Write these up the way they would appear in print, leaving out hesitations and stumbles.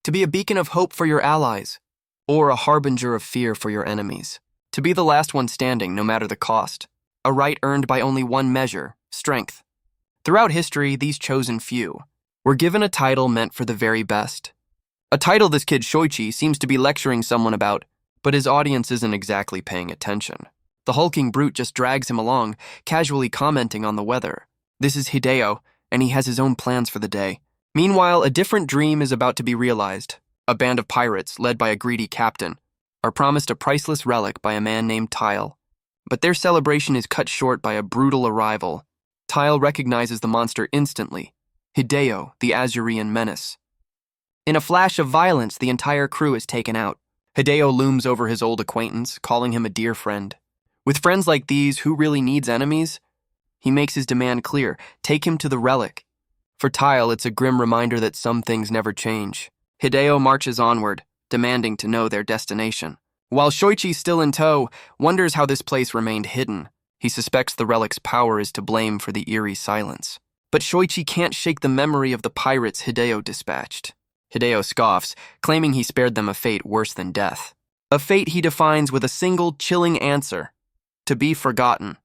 To be a beacon of hope for your allies, or a harbinger of fear for your enemies. To be the last one standing, no matter the cost. A right earned by only one measure, strength. Throughout history, these chosen few were given a title meant for the very best. A title this kid Shoichi seems to be lecturing someone about, but his audience isn't exactly paying attention. The hulking brute just drags him along, casually commenting on the weather. This is Hideo, and he has his own plans for the day. Meanwhile, a different dream is about to be realized. A band of pirates, led by a greedy captain, are promised a priceless relic by a man named Tile. But their celebration is cut short by a brutal arrival. Tile recognizes the monster instantly. Hideo, the Azurean menace. In a flash of violence, the entire crew is taken out. Hideo looms over his old acquaintance, calling him a dear friend. With friends like these, who really needs enemies? He makes his demand clear: take him to the relic. For Tile, it's a grim reminder that some things never change. Hideo marches onward, demanding to know their destination. While Shoichi, still in tow, wonders how this place remained hidden. He suspects the relic's power is to blame for the eerie silence. But Shoichi can't shake the memory of the pirates Hideo dispatched. Hideo scoffs, claiming he spared them a fate worse than death. A fate he defines with a single chilling answer: to be forgotten.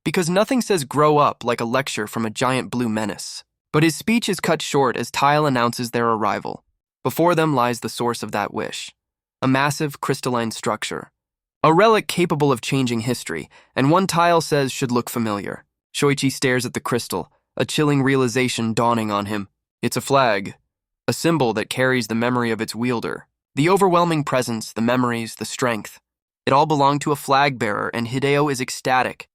Because nothing says grow up like a lecture from a giant blue menace. But his speech is cut short as Tile announces their arrival. Before them lies the source of that wish. A massive crystalline structure. A relic capable of changing history, and one Tile says should look familiar. Shoichi stares at the crystal, a chilling realization dawning on him. It's a flag. A symbol that carries the memory of its wielder. The overwhelming presence, the memories, the strength. It all belonged to a flag bearer, and Hideo is ecstatic.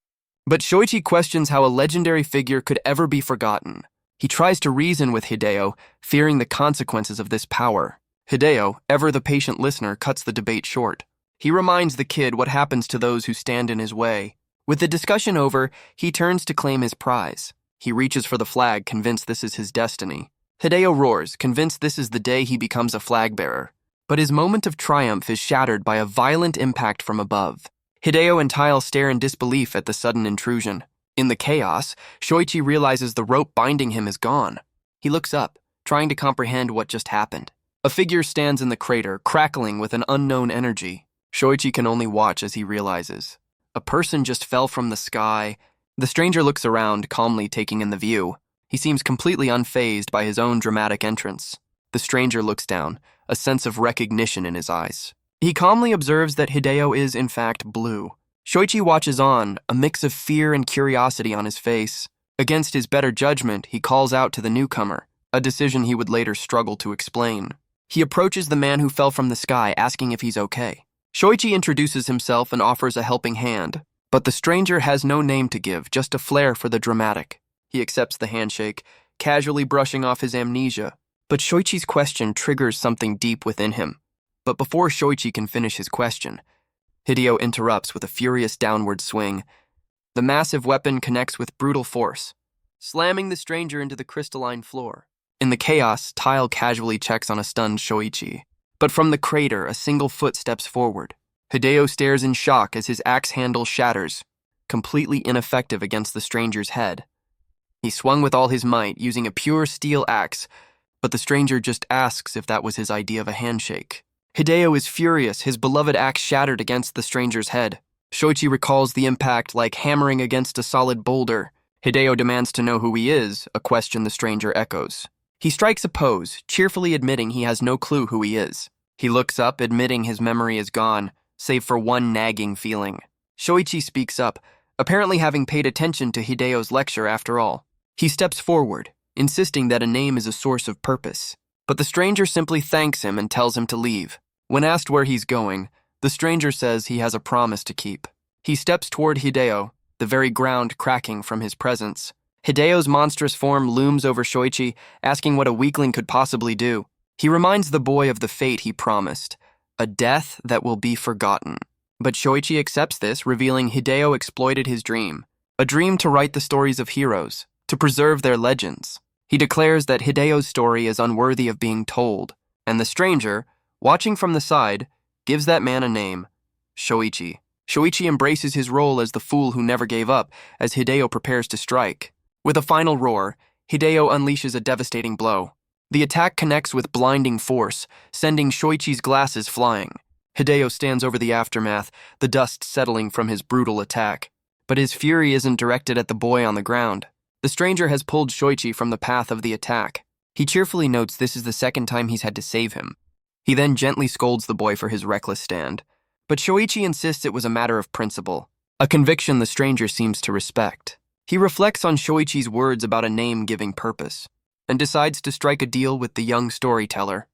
But Shoichi questions how a legendary figure could ever be forgotten. He tries to reason with Hideo, fearing the consequences of this power. Hideo, ever the patient listener, cuts the debate short. He reminds the kid what happens to those who stand in his way. With the discussion over, he turns to claim his prize. He reaches for the flag, convinced this is his destiny. Hideo roars, convinced this is the day he becomes a flag bearer. But his moment of triumph is shattered by a violent impact from above. Hideo and Tile stare in disbelief at the sudden intrusion. In the chaos, Shoichi realizes the rope binding him is gone. He looks up, trying to comprehend what just happened. A figure stands in the crater, crackling with an unknown energy. Shoichi can only watch as he realizes. A person just fell from the sky. The stranger looks around, calmly taking in the view. He seems completely unfazed by his own dramatic entrance. The stranger looks down, a sense of recognition in his eyes. He calmly observes that Hideo is, in fact, blue. Shoichi watches on, a mix of fear and curiosity on his face. Against his better judgment, he calls out to the newcomer, a decision he would later struggle to explain. He approaches the man who fell from the sky, asking if he's okay. Shoichi introduces himself and offers a helping hand, but the stranger has no name to give, just a flair for the dramatic. He accepts the handshake, casually brushing off his amnesia. But Shoichi's question triggers something deep within him. But before Shoichi can finish his question, Hideo interrupts with a furious downward swing. The massive weapon connects with brutal force, slamming the stranger into the crystalline floor. In the chaos, Tile casually checks on a stunned Shoichi. But from the crater, a single foot steps forward. Hideo stares in shock as his axe handle shatters, completely ineffective against the stranger's head. He swung with all his might, using a pure steel axe, but the stranger just asks if that was his idea of a handshake. Hideo is furious, his beloved axe shattered against the stranger's head. Shoichi recalls the impact like hammering against a solid boulder. Hideo demands to know who he is, a question the stranger echoes. He strikes a pose, cheerfully admitting he has no clue who he is. He looks up, admitting his memory is gone, save for one nagging feeling. Shoichi speaks up, apparently having paid attention to Hideo's lecture after all. He steps forward, insisting that a name is a source of purpose. But the stranger simply thanks him and tells him to leave. When asked where he's going, the stranger says he has a promise to keep. He steps toward Hideo, the very ground cracking from his presence. Hideo's monstrous form looms over Shoichi, asking what a weakling could possibly do. He reminds the boy of the fate he promised, a death that will be forgotten. But Shoichi accepts this, revealing Hideo exploited his dream, a dream to write the stories of heroes, to preserve their legends. He declares that Hideo's story is unworthy of being told, and the stranger, watching from the side, gives that man a name, Shoichi. Shoichi embraces his role as the fool who never gave up, as Hideo prepares to strike. With a final roar, Hideo unleashes a devastating blow. The attack connects with blinding force, sending Shoichi's glasses flying. Hideo stands over the aftermath, the dust settling from his brutal attack. But his fury isn't directed at the boy on the ground. The stranger has pulled Shoichi from the path of the attack. He cheerfully notes this is the second time he's had to save him. He then gently scolds the boy for his reckless stand. But Shoichi insists it was a matter of principle, a conviction the stranger seems to respect. He reflects on Shoichi's words about a name-giving purpose, and decides to strike a deal with the young storyteller.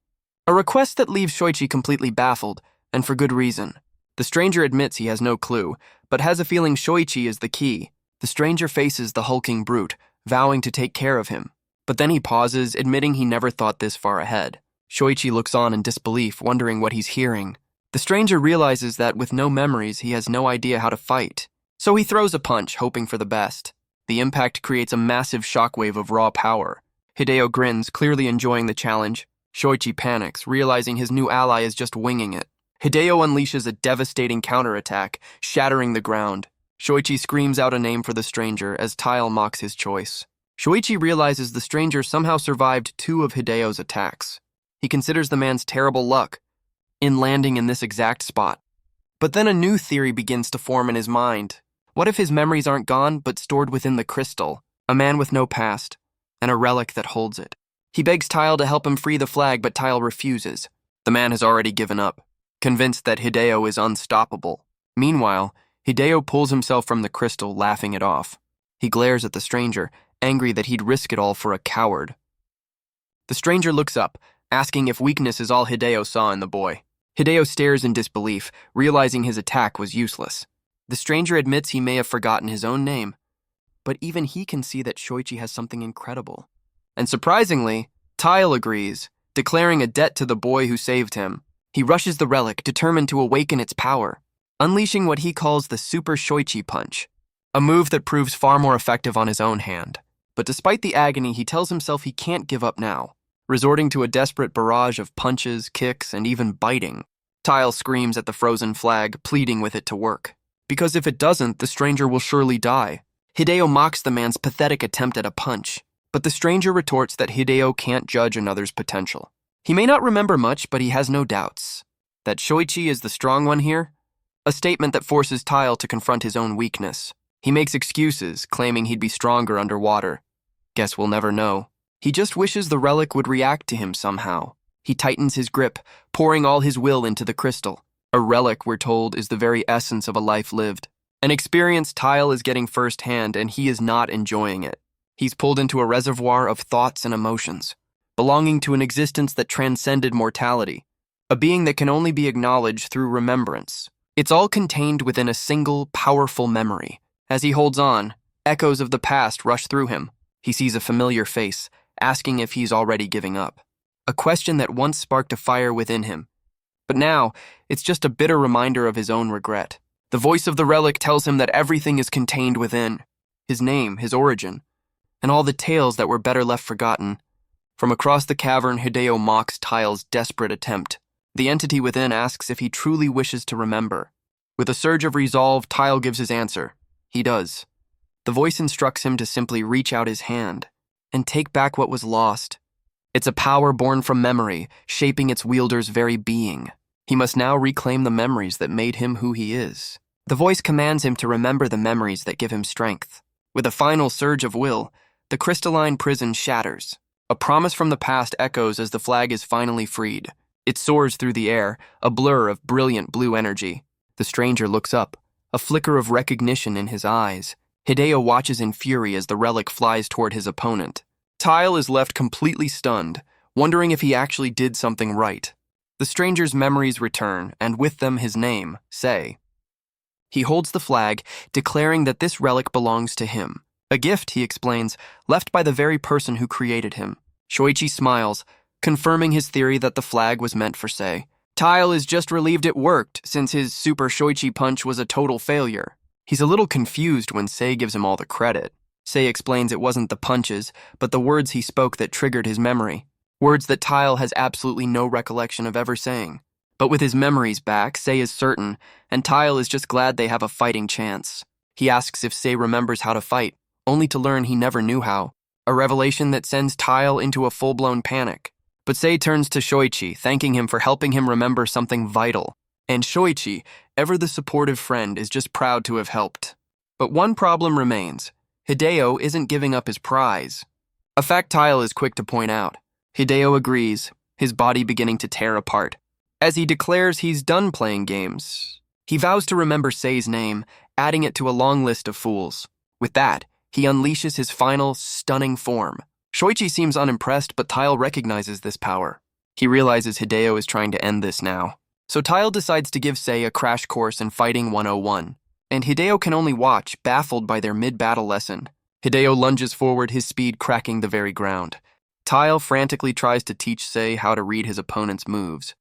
A request that leaves Shoichi completely baffled, and for good reason. The stranger admits he has no clue, but has a feeling Shoichi is the key. The stranger faces the hulking brute, vowing to take care of him. But then he pauses, admitting he never thought this far ahead. Shoichi looks on in disbelief, wondering what he's hearing. The stranger realizes that with no memories, he has no idea how to fight. So he throws a punch, hoping for the best. The impact creates a massive shockwave of raw power. Hideo grins, clearly enjoying the challenge. Shoichi panics, realizing his new ally is just winging it. Hideo unleashes a devastating counterattack, shattering the ground. Shoichi screams out a name for the stranger as Tile mocks his choice. Shoichi realizes the stranger somehow survived 2 of Hideo's attacks. He considers the man's terrible luck in landing in this exact spot. But then a new theory begins to form in his mind. What if his memories aren't gone, but stored within the crystal? A man with no past, and a relic that holds it. He begs Tile to help him free the flag, but Tile refuses. The man has already given up, convinced that Hideo is unstoppable. Meanwhile, Hideo pulls himself from the crystal, laughing it off. He glares at the stranger, angry that he'd risk it all for a coward. The stranger looks up, asking if weakness is all Hideo saw in the boy. Hideo stares in disbelief, realizing his attack was useless. The stranger admits he may have forgotten his own name, but even he can see that Shoichi has something incredible. And surprisingly, Tile agrees, declaring a debt to the boy who saved him. He rushes the relic, determined to awaken its power, unleashing what he calls the Super Shoichi Punch, a move that proves far more effective on his own hand. But despite the agony, he tells himself he can't give up now, resorting to a desperate barrage of punches, kicks, and even biting. Tile screams at the frozen flag, pleading with it to work. Because if it doesn't, the stranger will surely die. Hideo mocks the man's pathetic attempt at a punch, but the stranger retorts that Hideo can't judge another's potential. He may not remember much, but he has no doubts. That Shoichi is the strong one here? A statement that forces Tile to confront his own weakness. He makes excuses, claiming he'd be stronger underwater. Guess we'll never know. He just wishes the relic would react to him somehow. He tightens his grip, pouring all his will into the crystal. A relic, we're told, is the very essence of a life lived. An experience Tile is getting firsthand, and he is not enjoying it. He's pulled into a reservoir of thoughts and emotions, belonging to an existence that transcended mortality, a being that can only be acknowledged through remembrance. It's all contained within a single, powerful memory. As he holds on, echoes of the past rush through him. He sees a familiar face, asking if he's already giving up. A question that once sparked a fire within him. But now, it's just a bitter reminder of his own regret. The voice of the relic tells him that everything is contained within. His name, his origin, and all the tales that were better left forgotten. From across the cavern, Hideo mocks Tile's desperate attempt. The entity within asks if he truly wishes to remember. With a surge of resolve, Tile gives his answer. He does. The voice instructs him to simply reach out his hand and take back what was lost. It's a power born from memory, shaping its wielder's very being. He must now reclaim the memories that made him who he is. The voice commands him to remember the memories that give him strength. With a final surge of will, the crystalline prison shatters. A promise from the past echoes as the flag is finally freed. It soars through the air, a blur of brilliant blue energy. The stranger looks up, a flicker of recognition in his eyes. Hideo watches in fury as the relic flies toward his opponent. Tile is left completely stunned, wondering if he actually did something right. The stranger's memories return, and with them his name, Sei. He holds the flag, declaring that this relic belongs to him. A gift, he explains, left by the very person who created him. Shoichi smiles, confirming his theory that the flag was meant for Sei. Tile is just relieved it worked, since his Super Shoichi Punch was a total failure. He's a little confused when Sei gives him all the credit. Sei explains it wasn't the punches, but the words he spoke that triggered his memory. Words that Tile has absolutely no recollection of ever saying. But with his memories back, Sei is certain, and Tile is just glad they have a fighting chance. He asks if Sei remembers how to fight, only to learn he never knew how. a revelation that sends Tile into a full-blown panic. But Sei turns to Shoichi, thanking him for helping him remember something vital. And Shoichi, ever the supportive friend, is just proud to have helped. But one problem remains. Hideo isn't giving up his prize. A fact Tile is quick to point out. Hideo agrees, his body beginning to tear apart. As he declares he's done playing games, he vows to remember Sei's name, adding it to a long list of fools. With that, he unleashes his final, stunning form. Shoichi seems unimpressed, but Tile recognizes this power. He realizes Hideo is trying to end this now. So Tile decides to give Sei a crash course in Fighting 101. And Hideo can only watch, baffled by their mid-battle lesson. Hideo lunges forward, his speed cracking the very ground. Tile frantically tries to teach Sei how to read his opponent's moves.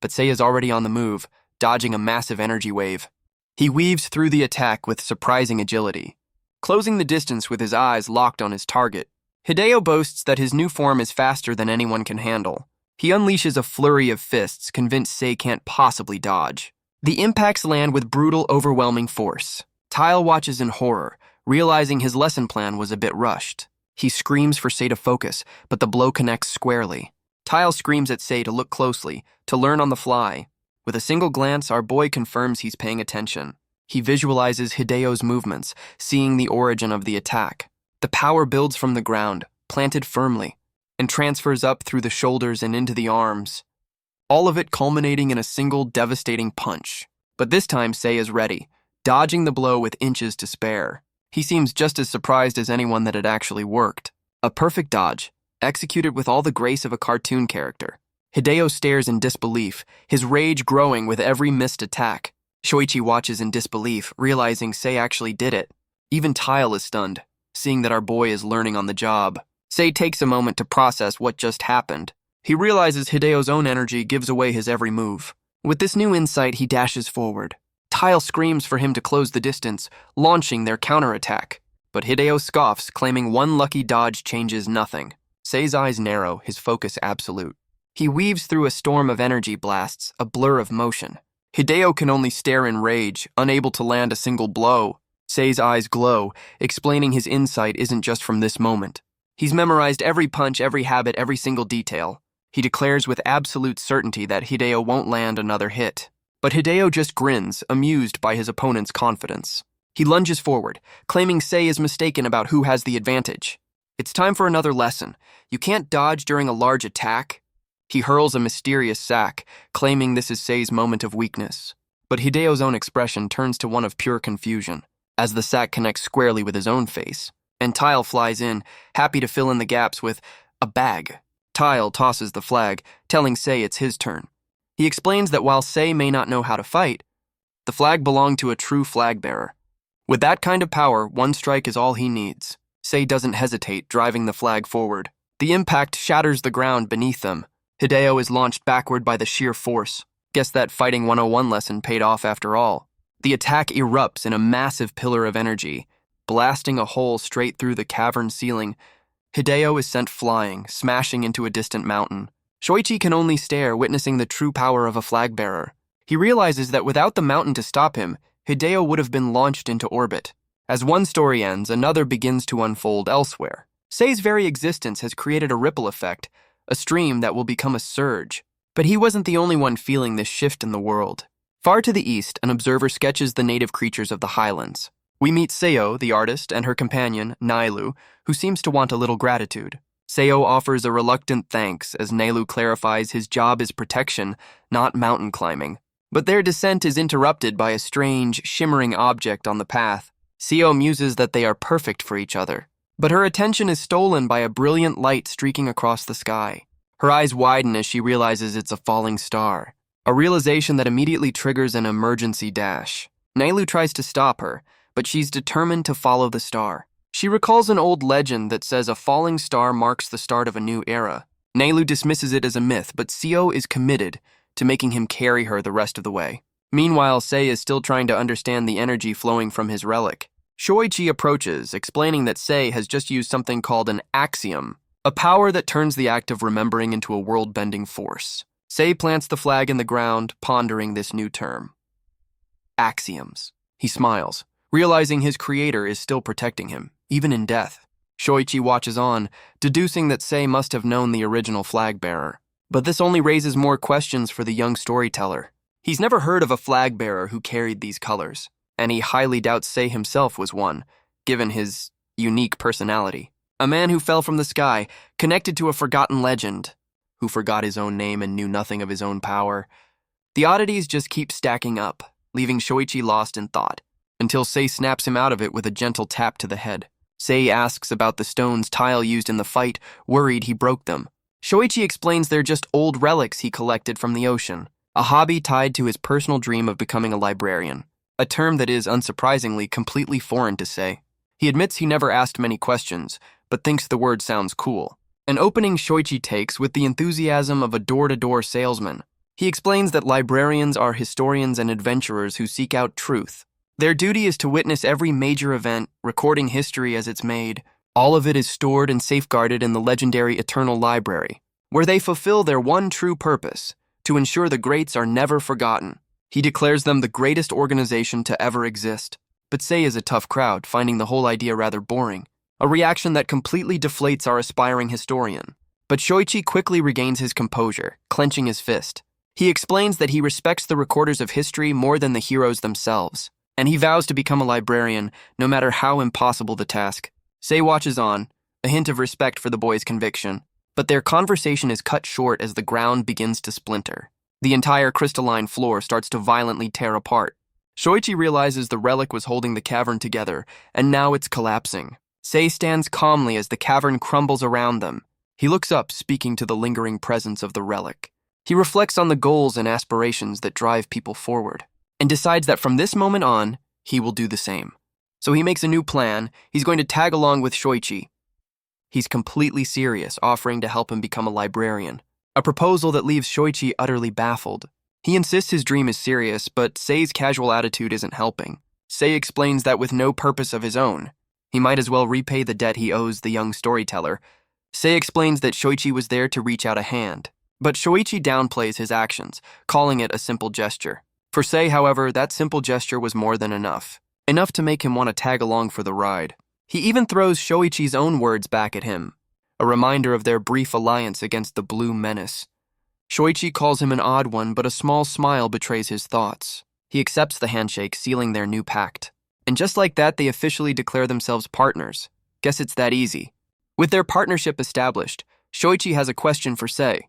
But Sei is already on the move, dodging a massive energy wave. He weaves through the attack with surprising agility, closing the distance with his eyes locked on his target. Hideo boasts that his new form is faster than anyone can handle. He unleashes a flurry of fists, convinced Sei can't possibly dodge. The impacts land with brutal, overwhelming force. Tile watches in horror, realizing his lesson plan was a bit rushed. He screams for Sei to focus, but the blow connects squarely. Tile screams at Sei to look closely, to learn on the fly. With a single glance, our boy confirms he's paying attention. He visualizes Hideo's movements, seeing the origin of the attack. The power builds from the ground, planted firmly, and transfers up through the shoulders and into the arms, all of it culminating in a single devastating punch. But this time, Sei is ready, dodging the blow with inches to spare. He seems just as surprised as anyone that it actually worked. A perfect dodge, executed with all the grace of a cartoon character. Hideo stares in disbelief, his rage growing with every missed attack. Shoichi watches in disbelief, realizing Sei actually did it. Even Tile is stunned, seeing that our boy is learning on the job. Sei takes a moment to process what just happened. He realizes Hideo's own energy gives away his every move. With this new insight, he dashes forward. Tile screams for him to close the distance, launching their counterattack. But Hideo scoffs, claiming one lucky dodge changes nothing. Sei's eyes narrow, his focus absolute. He weaves through a storm of energy blasts, a blur of motion. Hideo can only stare in rage, unable to land a single blow. Sei's eyes glow, explaining his insight isn't just from this moment. He's memorized every punch, every habit, every single detail. He declares with absolute certainty that Hideo won't land another hit. But Hideo just grins, amused by his opponent's confidence. He lunges forward, claiming Sei is mistaken about who has the advantage. It's time for another lesson. You can't dodge during a large attack. He hurls a mysterious sack, claiming this is Sei's moment of weakness. But Hideo's own expression turns to one of pure confusion, as the sack connects squarely with his own face. And Tile flies in, happy to fill in the gaps with a bag. Tile tosses the flag, telling Sei it's his turn. He explains that while Sei may not know how to fight, the flag belonged to a true flag bearer. With that kind of power, one strike is all he needs. Sei doesn't hesitate, driving the flag forward. The impact shatters the ground beneath them. Hideo is launched backward by the sheer force. Guess that Fighting 101 lesson paid off after all. The attack erupts in a massive pillar of energy, blasting a hole straight through the cavern ceiling. Hideo is sent flying, smashing into a distant mountain. Shoichi can only stare, witnessing the true power of a flag bearer. He realizes that without the mountain to stop him, Hideo would have been launched into orbit. As one story ends, another begins to unfold elsewhere. Sei's very existence has created a ripple effect, a stream that will become a surge. But he wasn't the only one feeling this shift in the world. Far to the east, an observer sketches the native creatures of the highlands. We meet Seo, the artist, and her companion, Nailu, who seems to want a little gratitude. Seo offers a reluctant thanks as Nailu clarifies his job is protection, not mountain climbing. But their descent is interrupted by a strange, shimmering object on the path. Seo muses that they are perfect for each other. But her attention is stolen by a brilliant light streaking across the sky. Her eyes widen as she realizes it's a falling star, a realization that immediately triggers an emergency dash. Nailu tries to stop her, but she's determined to follow the star. She recalls an old legend that says a falling star marks the start of a new era. Nailu dismisses it as a myth, but Seo is committed to making him carry her the rest of the way. Meanwhile, Sei is still trying to understand the energy flowing from his relic. Shoichi approaches, explaining that Sei has just used something called an axiom, a power that turns the act of remembering into a world-bending force. Sei plants the flag in the ground, pondering this new term. Axioms. He smiles, realizing his creator is still protecting him, even in death. Shoichi watches on, deducing that Sei must have known the original flag bearer. But this only raises more questions for the young storyteller. He's never heard of a flag bearer who carried these colors, and he highly doubts Sei himself was one, given his unique personality. A man who fell from the sky, connected to a forgotten legend, who forgot his own name and knew nothing of his own power. The oddities just keep stacking up, leaving Shoichi lost in thought, until Sei snaps him out of it with a gentle tap to the head. Sei asks about the stones Tile used in the fight, worried he broke them. Shoichi explains they're just old relics he collected from the ocean, a hobby tied to his personal dream of becoming a librarian, a term that is, unsurprisingly, completely foreign to Sei. He admits he never asked many questions, but thinks the word sounds cool. An opening Shoichi takes with the enthusiasm of a door-to-door salesman. He explains that librarians are historians and adventurers who seek out truth. Their duty is to witness every major event, recording history as it's made. All of it is stored and safeguarded in the legendary Eternal Library, where they fulfill their one true purpose, to ensure the greats are never forgotten. He declares them the greatest organization to ever exist. But Sei is a tough crowd, finding the whole idea rather boring, a reaction that completely deflates our aspiring historian. But Shoichi quickly regains his composure, clenching his fist. He explains that he respects the recorders of history more than the heroes themselves, and he vows to become a librarian, no matter how impossible the task. Sei watches on, a hint of respect for the boy's conviction, but their conversation is cut short as the ground begins to splinter. The entire crystalline floor starts to violently tear apart. Shoichi realizes the relic was holding the cavern together, and now it's collapsing. Sei stands calmly as the cavern crumbles around them. He looks up, speaking to the lingering presence of the relic. He reflects on the goals and aspirations that drive people forward, and decides that from this moment on, he will do the same. So he makes a new plan. He's going to tag along with Shoichi. He's completely serious, offering to help him become a librarian, a proposal that leaves Shoichi utterly baffled. He insists his dream is serious, but Sei's casual attitude isn't helping. Sei explains that with no purpose of his own, he might as well repay the debt he owes the young storyteller. Sei explains that Shoichi was there to reach out a hand, but Shoichi downplays his actions, calling it a simple gesture. For Sei, however, that simple gesture was more than enough to make him want to tag along for the ride. He even throws Shoichi's own words back at him, a reminder of their brief alliance against the blue menace. Shoichi calls him an odd one, but a small smile betrays his thoughts. He accepts the handshake, sealing their new pact. And just like that, they officially declare themselves partners. Guess it's that easy. With their partnership established, Shoichi has a question for Sei.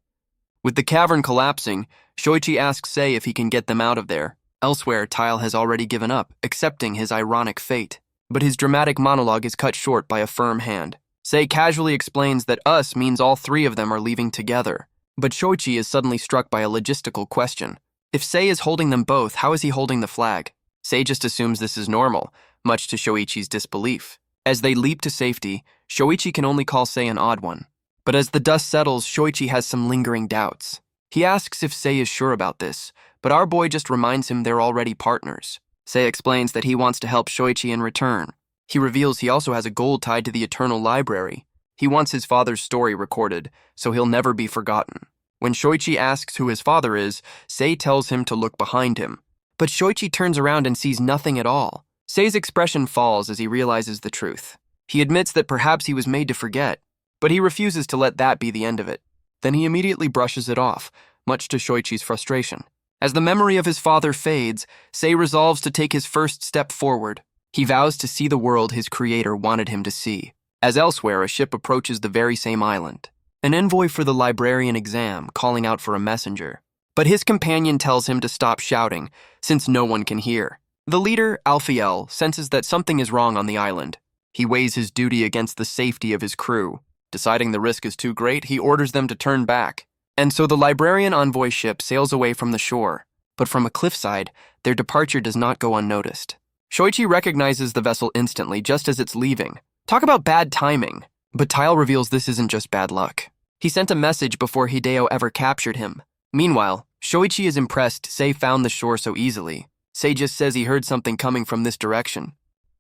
With the cavern collapsing, Shoichi asks Sei if he can get them out of there. Elsewhere, Tile has already given up, accepting his ironic fate. But his dramatic monologue is cut short by a firm hand. Sei casually explains that us means all three of them are leaving together. But Shoichi is suddenly struck by a logistical question. If Sei is holding them both, how is he holding the flag? Sei just assumes this is normal, much to Shoichi's disbelief. As they leap to safety, Shoichi can only call Sei an odd one. But as the dust settles, Shoichi has some lingering doubts. He asks if Sei is sure about this, but our boy just reminds him they're already partners. Sei explains that he wants to help Shoichi in return. He reveals he also has a goal tied to the Eternal Library. He wants his father's story recorded, so he'll never be forgotten. When Shoichi asks who his father is, Sei tells him to look behind him. But Shoichi turns around and sees nothing at all. Sei's expression falls as he realizes the truth. He admits that perhaps he was made to forget, but he refuses to let that be the end of it. Then he immediately brushes it off, much to Shoichi's frustration. As the memory of his father fades, Sei resolves to take his first step forward. He vows to see the world his creator wanted him to see. As elsewhere, a ship approaches the very same island. An envoy for the Librarian exam, calling out for a messenger. But his companion tells him to stop shouting, since no one can hear. The leader, Alphiel, senses that something is wrong on the island. He weighs his duty against the safety of his crew. Deciding the risk is too great, he orders them to turn back. And so the Librarian envoy ship sails away from the shore. But from a cliffside, their departure does not go unnoticed. Shoichi recognizes the vessel instantly, just as it's leaving. Talk about bad timing. But Tile reveals this isn't just bad luck. He sent a message before Hideo ever captured him. Meanwhile, Shoichi is impressed Sei found the shore so easily. Sei just says he heard something coming from this direction.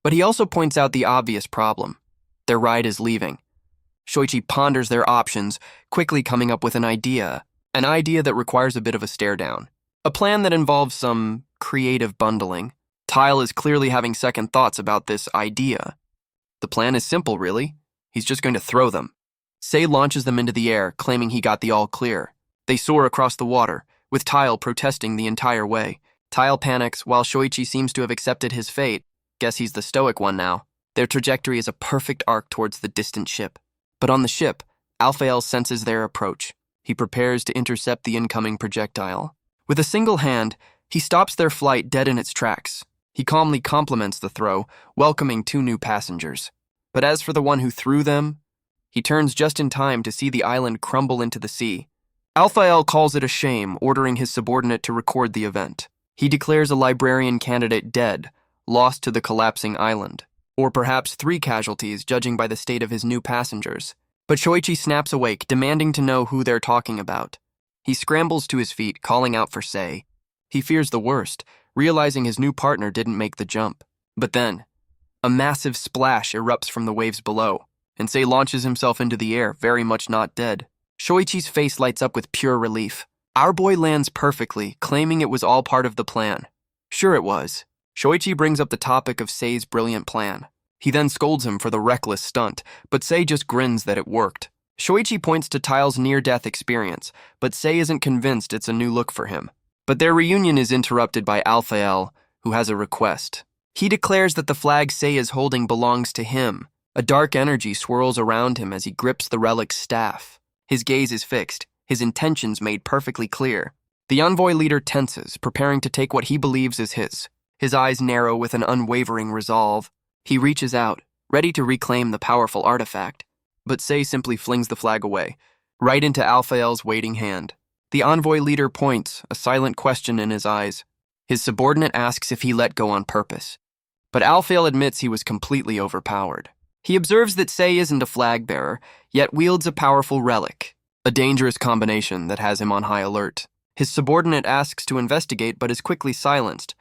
But he also points out the obvious problem. Their ride is leaving. Shoichi ponders their options, quickly coming up with an idea that requires a bit of a stare down. A plan that involves some creative bundling. Tile is clearly having second thoughts about this idea. The plan is simple, really. He's just going to throw them. Sei launches them into the air, claiming he got the all clear. They soar across the water, with Tile protesting the entire way. Tile panics while Shoichi seems to have accepted his fate. Guess he's the stoic one now. Their trajectory is a perfect arc towards the distant ship. But on the ship, Alphael senses their approach. He prepares to intercept the incoming projectile. With a single hand, he stops their flight dead in its tracks. He calmly compliments the throw, welcoming 2 new passengers. But as for the one who threw them, he turns just in time to see the island crumble into the sea. Alphael calls it a shame, ordering his subordinate to record the event. He declares a librarian candidate dead, lost to the collapsing island. Or perhaps 3 casualties, judging by the state of his new passengers. But Shoichi snaps awake, demanding to know who they're talking about. He scrambles to his feet, calling out for Sei. He fears the worst, realizing his new partner didn't make the jump. But then, a massive splash erupts from the waves below, and Sei launches himself into the air, very much not dead. Shoichi's face lights up with pure relief. Our boy lands perfectly, claiming it was all part of the plan. Sure it was. Shoichi brings up the topic of Sei's brilliant plan. He then scolds him for the reckless stunt, but Sei just grins that it worked. Shoichi points to Tile's near-death experience, but Sei isn't convinced it's a new look for him. But their reunion is interrupted by Alphael, who has a request. He declares that the flag Sei is holding belongs to him. A dark energy swirls around him as he grips the relic's staff. His gaze is fixed, his intentions made perfectly clear. The envoy leader tenses, preparing to take what he believes is his. His eyes narrow with an unwavering resolve. He reaches out, ready to reclaim the powerful artifact. But Sei simply flings the flag away, right into Alphael's waiting hand. The envoy leader points, a silent question in his eyes. His subordinate asks if he let go on purpose. But Alphael admits he was completely overpowered. He observes that Sei isn't a flag bearer, yet wields a powerful relic, a dangerous combination that has him on high alert. His subordinate asks to investigate but is quickly silenced.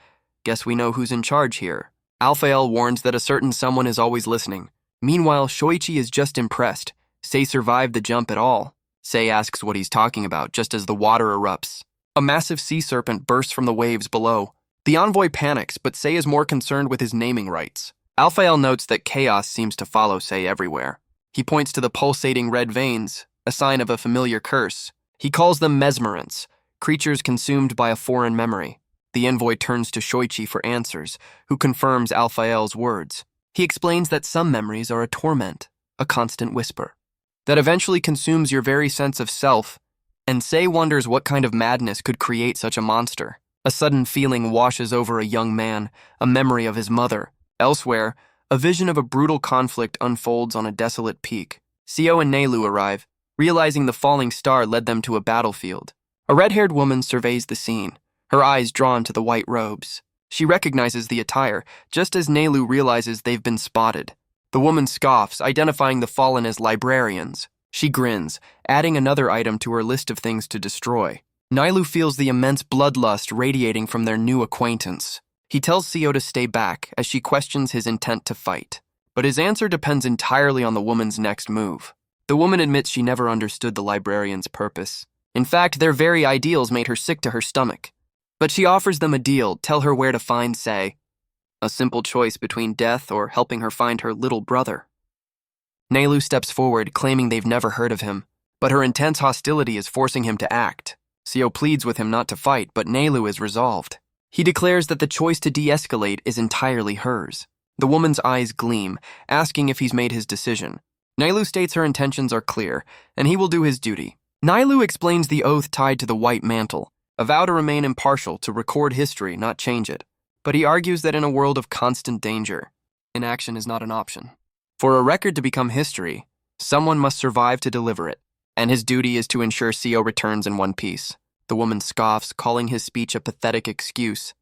Guess we know who's in charge here. Alphael warns that a certain someone is always listening. Meanwhile, Shoichi is just impressed. Sei survived the jump at all. Sei asks what he's talking about just as the water erupts. A massive sea serpent bursts from the waves below. The envoy panics, but Sei is more concerned with his naming rights. Alphael notes that chaos seems to follow Sei everywhere. He points to the pulsating red veins, a sign of a familiar curse. He calls them mesmerants, creatures consumed by a foreign memory. The envoy turns to Shoichi for answers, who confirms Alphael's words. He explains that some memories are a torment, a constant whisper, that eventually consumes your very sense of self, and Sei wonders what kind of madness could create such a monster. A sudden feeling washes over a young man, a memory of his mother. Elsewhere, a vision of a brutal conflict unfolds on a desolate peak. Seo and Neilu arrive, realizing the falling star led them to a battlefield. A red-haired woman surveys the scene, her eyes drawn to the white robes. She recognizes the attire, just as Neilu realizes they've been spotted. The woman scoffs, identifying the fallen as librarians. She grins, adding another item to her list of things to destroy. Neilu feels the immense bloodlust radiating from their new acquaintance. He tells Seo to stay back as she questions his intent to fight. But his answer depends entirely on the woman's next move. The woman admits she never understood the librarian's purpose. In fact, their very ideals made her sick to her stomach. But she offers them a deal, tell her where to find Sei. A simple choice between death or helping her find her little brother. Neilu steps forward, claiming they've never heard of him. But her intense hostility is forcing him to act. Seo pleads with him not to fight, but Neilu is resolved. He declares that the choice to de-escalate is entirely hers. The woman's eyes gleam, asking if he's made his decision. Neilu states her intentions are clear, and he will do his duty. Neilu explains the oath tied to the white mantle, a vow to remain impartial, to record history, not change it. But he argues that in a world of constant danger, inaction is not an option. For a record to become history, someone must survive to deliver it, and his duty is to ensure Seo returns in one piece. The woman scoffs, calling his speech a pathetic excuse.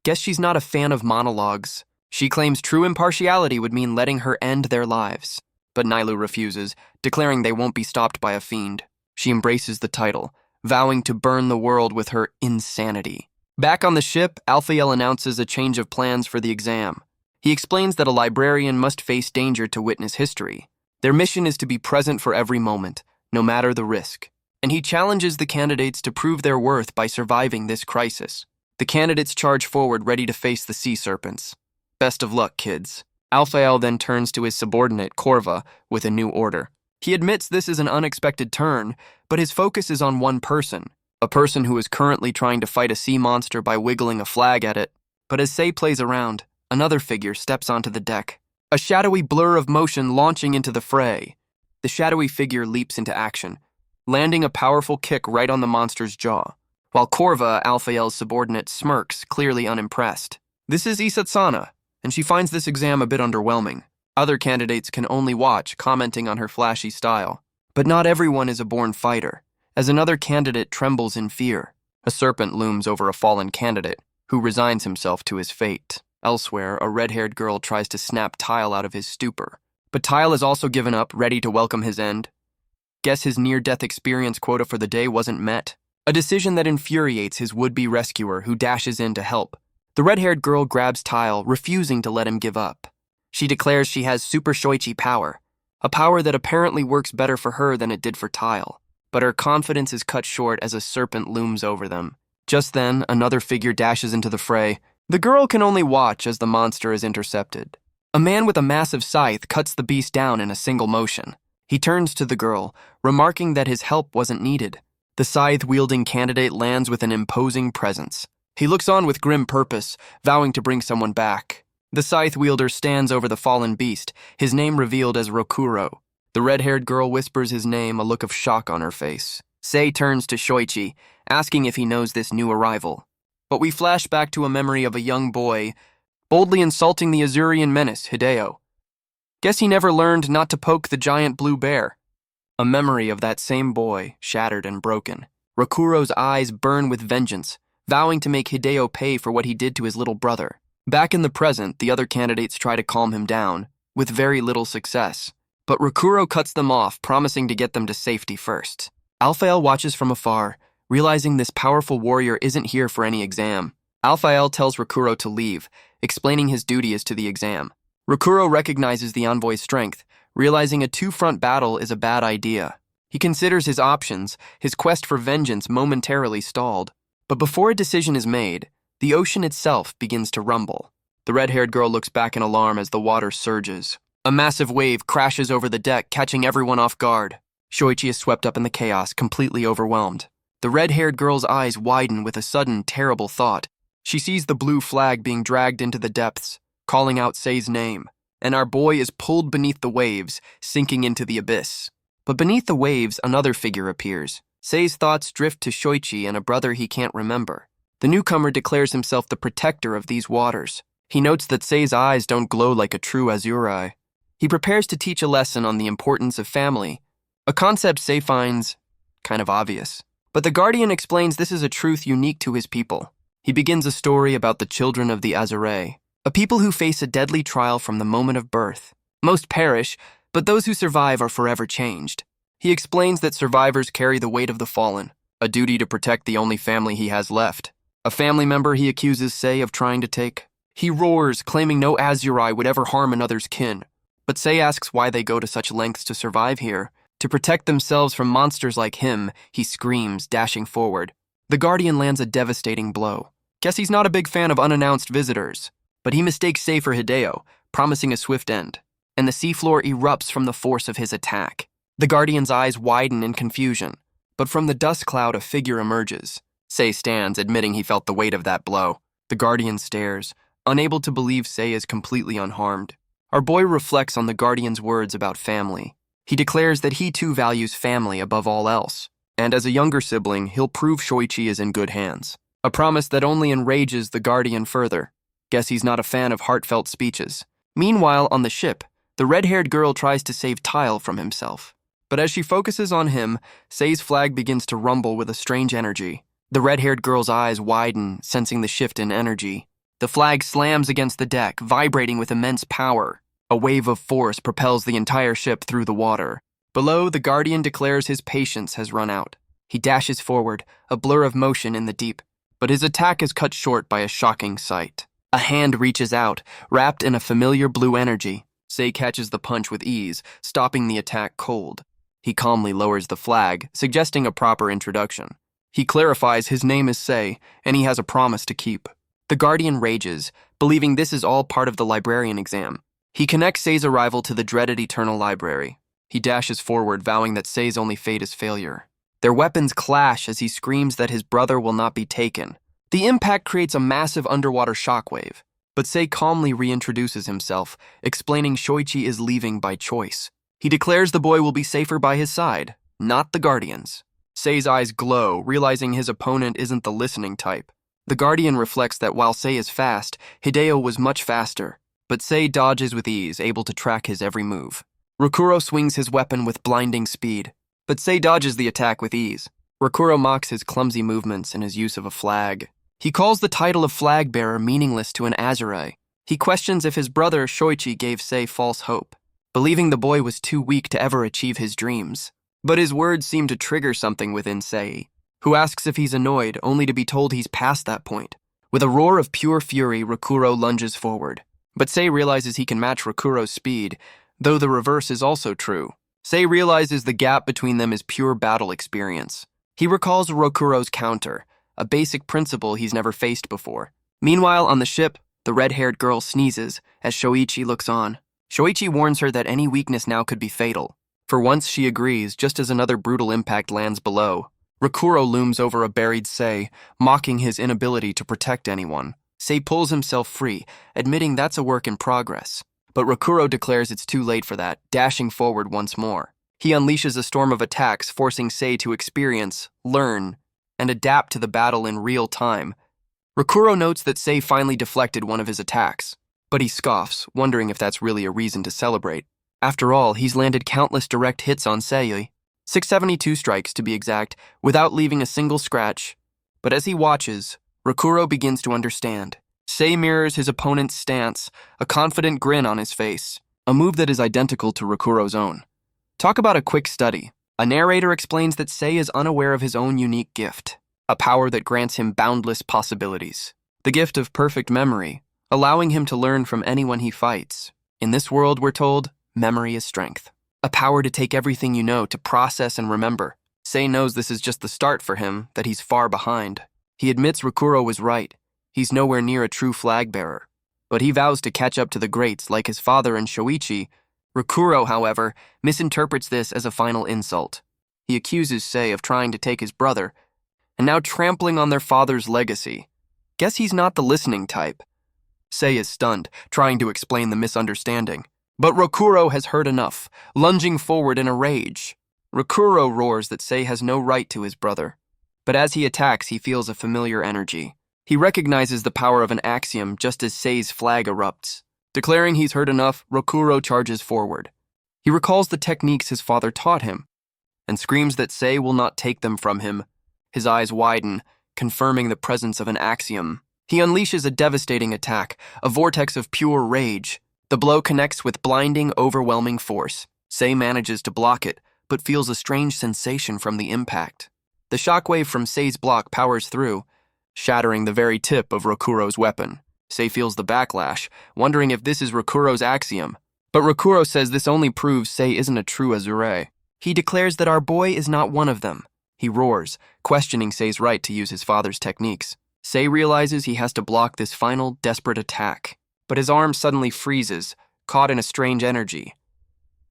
Guess she's not a fan of monologues. She claims true impartiality would mean letting her end their lives. But Neilu refuses, declaring they won't be stopped by a fiend. She embraces the title, vowing to burn the world with her insanity. Back on the ship, Alphael announces a change of plans for the exam. He explains that a librarian must face danger to witness history. Their mission is to be present for every moment, no matter the risk. And he challenges the candidates to prove their worth by surviving this crisis. The candidates charge forward, ready to face the sea serpents. Best of luck, kids. Alphael then turns to his subordinate, Korva, with a new order. He admits this is an unexpected turn, but his focus is on one person, a person who is currently trying to fight a sea monster by wiggling a flag at it. But as Sei plays around, another figure steps onto the deck, a shadowy blur of motion launching into the fray. The shadowy figure leaps into action, landing a powerful kick right on the monster's jaw, while Korva, Alphael's subordinate, smirks, clearly unimpressed. This is Isatsana, and she finds this exam a bit underwhelming. Other candidates can only watch, commenting on her flashy style. But not everyone is a born fighter, as another candidate trembles in fear. A serpent looms over a fallen candidate, who resigns himself to his fate. Elsewhere, a red-haired girl tries to snap Tile out of his stupor. But Tile has also given up, ready to welcome his end. Guess his near-death experience quota for the day wasn't met. A decision that infuriates his would-be rescuer, who dashes in to help. The red-haired girl grabs Tile, refusing to let him give up. She declares she has Super Shoichi power, a power that apparently works better for her than it did for Tile. But her confidence is cut short as a serpent looms over them. Just then, another figure dashes into the fray. The girl can only watch as the monster is intercepted. A man with a massive scythe cuts the beast down in a single motion. He turns to the girl, remarking that his help wasn't needed. The scythe-wielding candidate lands with an imposing presence. He looks on with grim purpose, vowing to bring someone back. The scythe-wielder stands over the fallen beast, his name revealed as Rokuro. The red-haired girl whispers his name, a look of shock on her face. Sei turns to Shoichi, asking if he knows this new arrival. But we flash back to a memory of a young boy boldly insulting the Azurian menace, Hideo. Guess he never learned not to poke the giant blue bear. A memory of that same boy, shattered and broken. Rokuro's eyes burn with vengeance, vowing to make Hideo pay for what he did to his little brother. Back in the present, the other candidates try to calm him down, with very little success. But Rokuro cuts them off, promising to get them to safety first. Alphael watches from afar, realizing this powerful warrior isn't here for any exam. Alphael tells Rokuro to leave, explaining his duty is to the exam. Rokuro recognizes the envoy's strength, realizing a two-front battle is a bad idea. He considers his options, his quest for vengeance momentarily stalled. But before a decision is made, the ocean itself begins to rumble. The red-haired girl looks back in alarm as the water surges. A massive wave crashes over the deck, catching everyone off guard. Shoichi is swept up in the chaos, completely overwhelmed. The red-haired girl's eyes widen with a sudden, terrible thought. She sees the blue flag being dragged into the depths, calling out Sei's name, and our boy is pulled beneath the waves, sinking into the abyss. But beneath the waves, another figure appears. Sei's thoughts drift to Shoichi and a brother he can't remember. The newcomer declares himself the protector of these waters. He notes that Sei's eyes don't glow like a true Azuri. He prepares to teach a lesson on the importance of family, a concept Sei finds kind of obvious. But the Guardian explains this is a truth unique to his people. He begins a story about the children of the Azure, a people who face a deadly trial from the moment of birth. Most perish, but those who survive are forever changed. He explains that survivors carry the weight of the fallen, a duty to protect the only family he has left. A family member he accuses Sei of trying to take. He roars, claiming no Azuri would ever harm another's kin. But Sei asks why they go to such lengths to survive here. To protect themselves from monsters like him, he screams, dashing forward. The Guardian lands a devastating blow. Guess he's not a big fan of unannounced visitors. But he mistakes Sei for Hideo, promising a swift end. And the seafloor erupts from the force of his attack. The Guardian's eyes widen in confusion. But from the dust cloud, a figure emerges. Sei stands, admitting he felt the weight of that blow. The Guardian stares, unable to believe Sei is completely unharmed. Our boy reflects on the Guardian's words about family. He declares that he too values family above all else, and as a younger sibling, he'll prove Shoichi is in good hands. A promise that only enrages the Guardian further. Guess he's not a fan of heartfelt speeches. Meanwhile, on the ship, the red-haired girl tries to save Tile from himself. But as she focuses on him, Sei's flag begins to rumble with a strange energy. The red-haired girl's eyes widen, sensing the shift in energy. The flag slams against the deck, vibrating with immense power. A wave of force propels the entire ship through the water. Below, the Guardian declares his patience has run out. He dashes forward, a blur of motion in the deep. But his attack is cut short by a shocking sight. A hand reaches out, wrapped in a familiar blue energy. Sei catches the punch with ease, stopping the attack cold. He calmly lowers the flag, suggesting a proper introduction. He clarifies his name is Sei, and he has a promise to keep. The Guardian rages, believing this is all part of the Librarian exam. He connects Sei's arrival to the dreaded eternal library. He dashes forward, vowing that Sei's only fate is failure. Their weapons clash as he screams that his brother will not be taken. The impact creates a massive underwater shockwave, but Sei calmly reintroduces himself, explaining Shoichi is leaving by choice. He declares the boy will be safer by his side, not the Guardians. Sei's eyes glow, realizing his opponent isn't the listening type. The Guardian reflects that while Sei is fast, Hideo was much faster, but Sei dodges with ease, able to track his every move. Rokuro swings his weapon with blinding speed, but Sei dodges the attack with ease. Rokuro mocks his clumsy movements and his use of a flag. He calls the title of flag bearer meaningless to an Azure. He questions if his brother Shoichi gave Sei false hope, believing the boy was too weak to ever achieve his dreams. But his words seem to trigger something within Sei, who asks if he's annoyed, only to be told he's past that point. With a roar of pure fury, Rokuro lunges forward. But Sei realizes he can match Rokuro's speed, though the reverse is also true. Sei realizes the gap between them is pure battle experience. He recalls Rokuro's counter, a basic principle he's never faced before. Meanwhile, on the ship, the red-haired girl sneezes as Shoichi looks on. Shoichi warns her that any weakness now could be fatal. For once, she agrees, just as another brutal impact lands below. Rokuro looms over a buried Sei, mocking his inability to protect anyone. Sei pulls himself free, admitting that's a work in progress. But Rokuro declares it's too late for that, dashing forward once more. He unleashes a storm of attacks, forcing Sei to experience, learn, and adapt to the battle in real time. Rokuro notes that Sei finally deflected one of his attacks, but he scoffs, wondering if that's really a reason to celebrate. After all, he's landed countless direct hits on Sei, 672 strikes to be exact, without leaving a single scratch. But as he watches, Rokuro begins to understand. Sei mirrors his opponent's stance, a confident grin on his face, a move that is identical to Rokuro's own. Talk about a quick study. A narrator explains that Sei is unaware of his own unique gift, a power that grants him boundless possibilities. The gift of perfect memory, allowing him to learn from anyone he fights. In this world, we're told, memory is strength. A power to take everything you know, to process and remember. Sei knows this is just the start for him, that he's far behind. He admits Rokuro was right. He's nowhere near a true flag bearer. But he vows to catch up to the greats like his father and Shoichi. Rokuro, however, misinterprets this as a final insult. He accuses Sei of trying to take his brother, and now trampling on their father's legacy. Guess he's not the listening type. Sei is stunned, trying to explain the misunderstanding. But Rokuro has heard enough, lunging forward in a rage. Rokuro roars that Sei has no right to his brother. But as he attacks, he feels a familiar energy. He recognizes the power of an axiom just as Sei's flag erupts. Declaring he's heard enough, Rokuro charges forward. He recalls the techniques his father taught him, and screams that Sei will not take them from him. His eyes widen, confirming the presence of an axiom. He unleashes a devastating attack, a vortex of pure rage. The blow connects with blinding, overwhelming force. Sei manages to block it, but feels a strange sensation from the impact. The shockwave from Sei's block powers through, shattering the very tip of Rokuro's weapon. Sei feels the backlash, wondering if this is Rokuro's axiom. But Rokuro says this only proves Sei isn't a true Azure. He declares that our boy is not one of them. He roars, questioning Sei's right to use his father's techniques. Sei realizes he has to block this final, desperate attack. But his arm suddenly freezes, caught in a strange energy.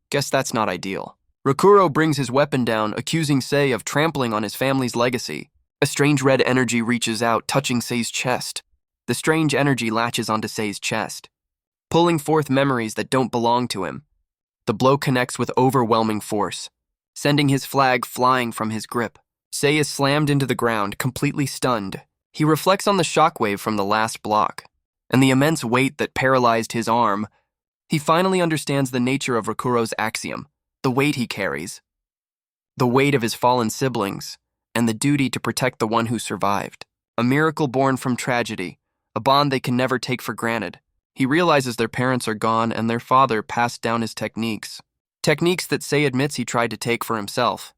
Guess that's not ideal. Rokuro brings his weapon down, accusing Sei of trampling on his family's legacy. A strange red energy reaches out, touching Sei's chest. The strange energy latches onto Sei's chest, pulling forth memories that don't belong to him. The blow connects with overwhelming force, sending his flag flying from his grip. Sei is slammed into the ground, completely stunned. He reflects on the shockwave from the last block, and the immense weight that paralyzed his arm. He finally understands the nature of Rokuro's axiom, the weight he carries, the weight of his fallen siblings, and the duty to protect the one who survived. A miracle born from tragedy, a bond they can never take for granted. He realizes their parents are gone and their father passed down his techniques. Techniques that Sei admits he tried to take for himself.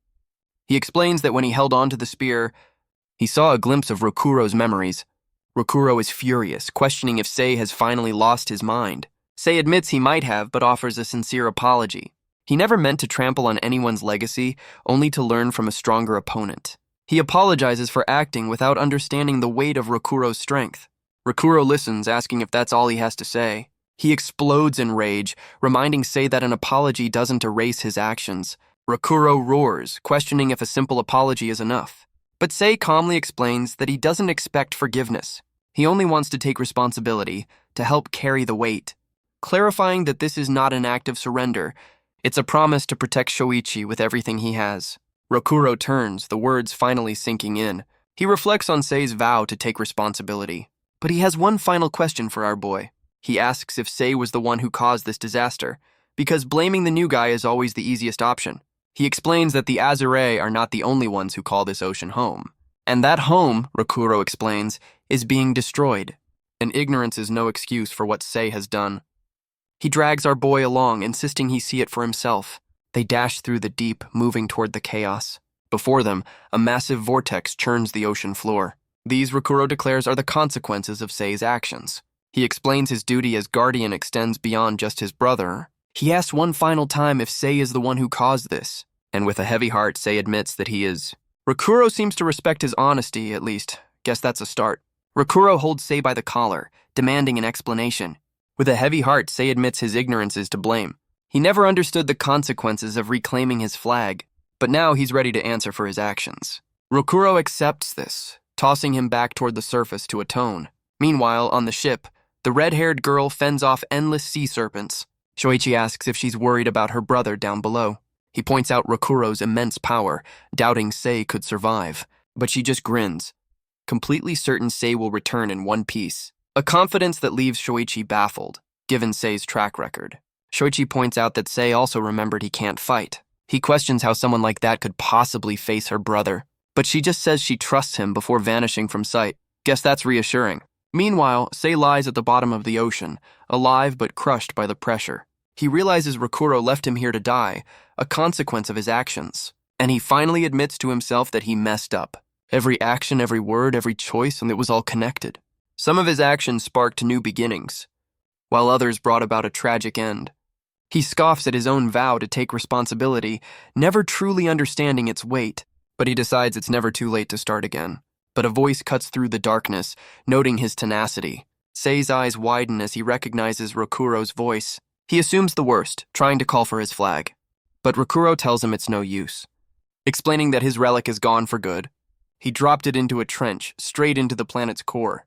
He explains that when he held on to the spear, he saw a glimpse of Rokuro's memories. Rokuro is furious, questioning if Sei has finally lost his mind. Sei admits he might have, but offers a sincere apology. He never meant to trample on anyone's legacy, only to learn from a stronger opponent. He apologizes for acting without understanding the weight of Rokuro's strength. Rokuro listens, asking if that's all he has to say. He explodes in rage, reminding Sei that an apology doesn't erase his actions. Rokuro roars, questioning if a simple apology is enough. But Sei calmly explains that he doesn't expect forgiveness. He only wants to take responsibility, to help carry the weight. Clarifying that this is not an act of surrender, it's a promise to protect Shoichi with everything he has. Rokuro turns, the words finally sinking in. He reflects on Sei's vow to take responsibility. But he has one final question for our boy. He asks if Sei was the one who caused this disaster, because blaming the new guy is always the easiest option. He explains that the Azure are not the only ones who call this ocean home. And that home, Rokuro explains, is being destroyed. And ignorance is no excuse for what Sei has done. He drags our boy along, insisting he see it for himself. They dash through the deep, moving toward the chaos. Before them, a massive vortex churns the ocean floor. These, Rokuro declares, are the consequences of Sei's actions. He explains his duty as guardian extends beyond just his brother. He asks one final time if Sei is the one who caused this, and with a heavy heart, Sei admits that he is. Rokuro seems to respect his honesty, at least. Guess that's a start. Rokuro holds Sei by the collar, demanding an explanation. With a heavy heart, Sei admits his ignorance is to blame. He never understood the consequences of reclaiming his flag, but now he's ready to answer for his actions. Rokuro accepts this, tossing him back toward the surface to atone. Meanwhile, on the ship, the red-haired girl fends off endless sea serpents. Shoichi asks if she's worried about her brother down below. He points out Rokuro's immense power, doubting Sei could survive, but she just grins, completely certain Sei will return in one piece. A confidence that leaves Shoichi baffled, given Sei's track record. Shoichi points out that Sei also remembered he can't fight. He questions how someone like that could possibly face her brother, but she just says she trusts him before vanishing from sight. Guess that's reassuring. Meanwhile, Sei lies at the bottom of the ocean, alive but crushed by the pressure. He realizes Rokuro left him here to die, a consequence of his actions, and he finally admits to himself that he messed up. Every action, every word, every choice, and it was all connected. Some of his actions sparked new beginnings, while others brought about a tragic end. He scoffs at his own vow to take responsibility, never truly understanding its weight, but he decides it's never too late to start again. But a voice cuts through the darkness, noting his tenacity. Sei's eyes widen as he recognizes Rokuro's voice. He assumes the worst, trying to call for his flag. But Rokuro tells him it's no use, explaining that his relic is gone for good. He dropped it into a trench, straight into the planet's core.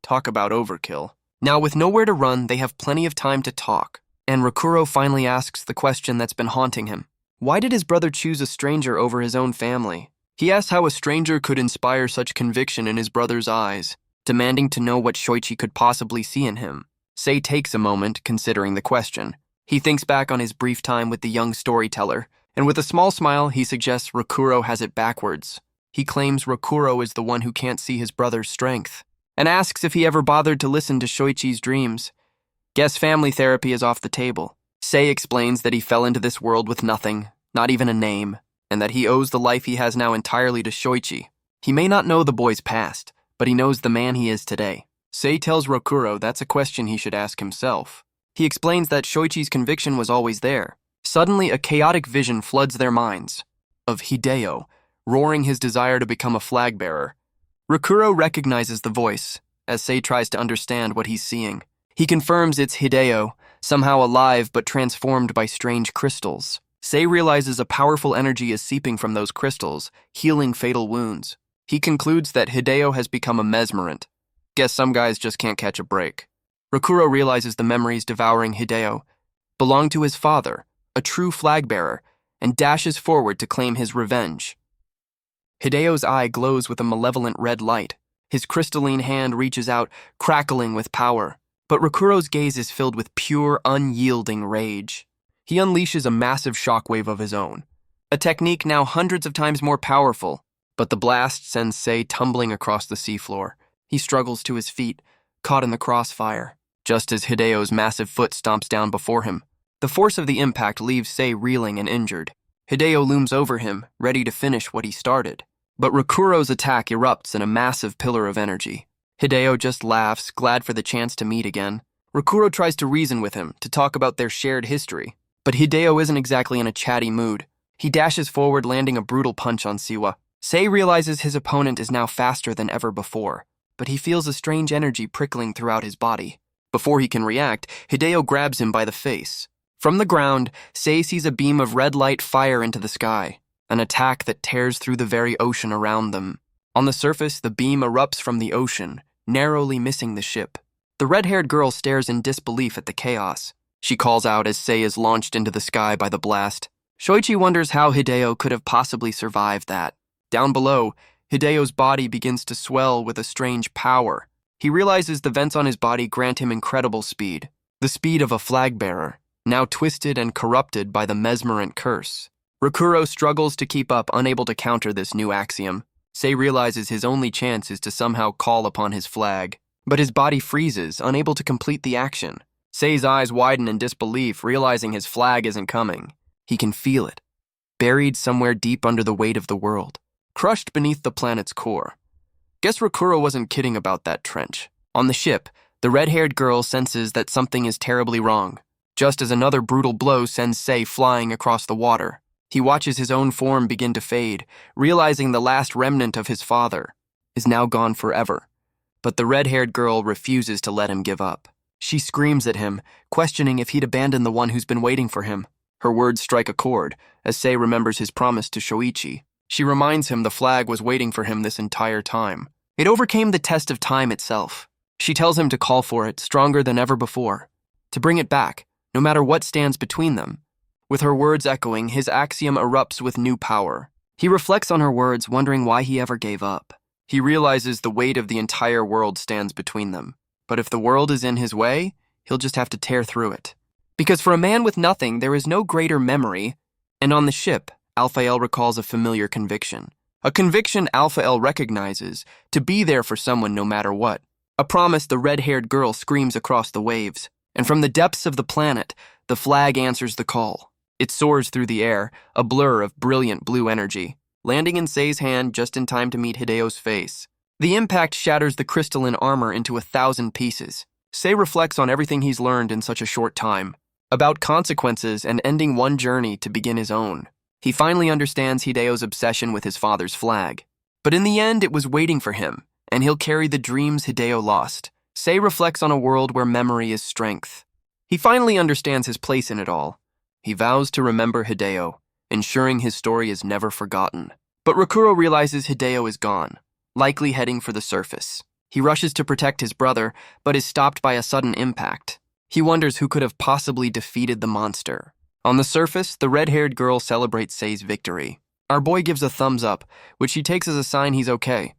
Talk about overkill. Now, with nowhere to run, they have plenty of time to talk. And Rokuro finally asks the question that's been haunting him. Why did his brother choose a stranger over his own family? He asks how a stranger could inspire such conviction in his brother's eyes, demanding to know what Shoichi could possibly see in him. Sei takes a moment, considering the question. He thinks back on his brief time with the young storyteller, and with a small smile, he suggests Rokuro has it backwards. He claims Rokuro is the one who can't see his brother's strength, and asks if he ever bothered to listen to Shoichi's dreams. Guess family therapy is off the table. Sei explains that he fell into this world with nothing, not even a name, and that he owes the life he has now entirely to Shoichi. He may not know the boy's past, but he knows the man he is today. Sei tells Rokuro that's a question he should ask himself. He explains that Shoichi's conviction was always there. Suddenly, a chaotic vision floods their minds, of Hideo, roaring his desire to become a flag bearer. Rokuro recognizes the voice, as Sei tries to understand what he's seeing. He confirms it's Hideo, somehow alive but transformed by strange crystals. Sei realizes a powerful energy is seeping from those crystals, healing fatal wounds. He concludes that Hideo has become a mesmerant. Guess some guys just can't catch a break. Rokuro realizes the memories devouring Hideo belong to his father, a true flag bearer, and dashes forward to claim his revenge. Hideo's eye glows with a malevolent red light. His crystalline hand reaches out, crackling with power. But Rokuro's gaze is filled with pure, unyielding rage. He unleashes a massive shockwave of his own, a technique now hundreds of times more powerful, but the blast sends Sei tumbling across the seafloor. He struggles to his feet, caught in the crossfire, just as Hideo's massive foot stomps down before him. The force of the impact leaves Sei reeling and injured. Hideo looms over him, ready to finish what he started. But Rokuro's attack erupts in a massive pillar of energy. Hideo just laughs, glad for the chance to meet again. Rokuro tries to reason with him, to talk about their shared history. But Hideo isn't exactly in a chatty mood. He dashes forward, landing a brutal punch on Siwa. Sei realizes his opponent is now faster than ever before, but he feels a strange energy prickling throughout his body. Before he can react, Hideo grabs him by the face. From the ground, Sei sees a beam of red light fire into the sky, an attack that tears through the very ocean around them. On the surface, the beam erupts from the ocean, narrowly missing the ship. The red-haired girl stares in disbelief at the chaos. She calls out as Sei is launched into the sky by the blast. Shoichi wonders how Hideo could have possibly survived that. Down below, Hideo's body begins to swell with a strange power. He realizes the vents on his body grant him incredible speed, the speed of a flag-bearer, now twisted and corrupted by the mesmerant curse. Rokuro struggles to keep up, unable to counter this new axiom. Sei realizes his only chance is to somehow call upon his flag, but his body freezes, unable to complete the action. Sei's eyes widen in disbelief, realizing his flag isn't coming. He can feel it, buried somewhere deep under the weight of the world, crushed beneath the planet's core. Guess Rokuro wasn't kidding about that trench. On the ship, the red-haired girl senses that something is terribly wrong, just as another brutal blow sends Sei flying across the water. He watches his own form begin to fade, realizing the last remnant of his father is now gone forever. But the red-haired girl refuses to let him give up. She screams at him, questioning if he'd abandoned the one who's been waiting for him. Her words strike a chord, as Sei remembers his promise to Shoichi. She reminds him the flag was waiting for him this entire time. It overcame the test of time itself. She tells him to call for it, stronger than ever before, to bring it back, no matter what stands between them. With her words echoing, his axiom erupts with new power. He reflects on her words, wondering why he ever gave up. He realizes the weight of the entire world stands between them. But if the world is in his way, he'll just have to tear through it. Because for a man with nothing, there is no greater memory. And on the ship, Alphael recalls a familiar conviction. A conviction Alphael recognizes to be there for someone no matter what. A promise the red-haired girl screams across the waves. And from the depths of the planet, the flag answers the call. It soars through the air, a blur of brilliant blue energy, landing in Sei's hand just in time to meet Hideo's face. The impact shatters the crystalline armor into 1,000 pieces. Sei reflects on everything he's learned in such a short time, about consequences and ending one journey to begin his own. He finally understands Hideo's obsession with his father's flag. But in the end, it was waiting for him, and he'll carry the dreams Hideo lost. Sei reflects on a world where memory is strength. He finally understands his place in it all. He vows to remember Hideo, ensuring his story is never forgotten. But Rokuro realizes Hideo is gone, likely heading for the surface. He rushes to protect his brother, but is stopped by a sudden impact. He wonders who could have possibly defeated the monster. On the surface, the red-haired girl celebrates Sei's victory. Our boy gives a thumbs up, which he takes as a sign he's okay.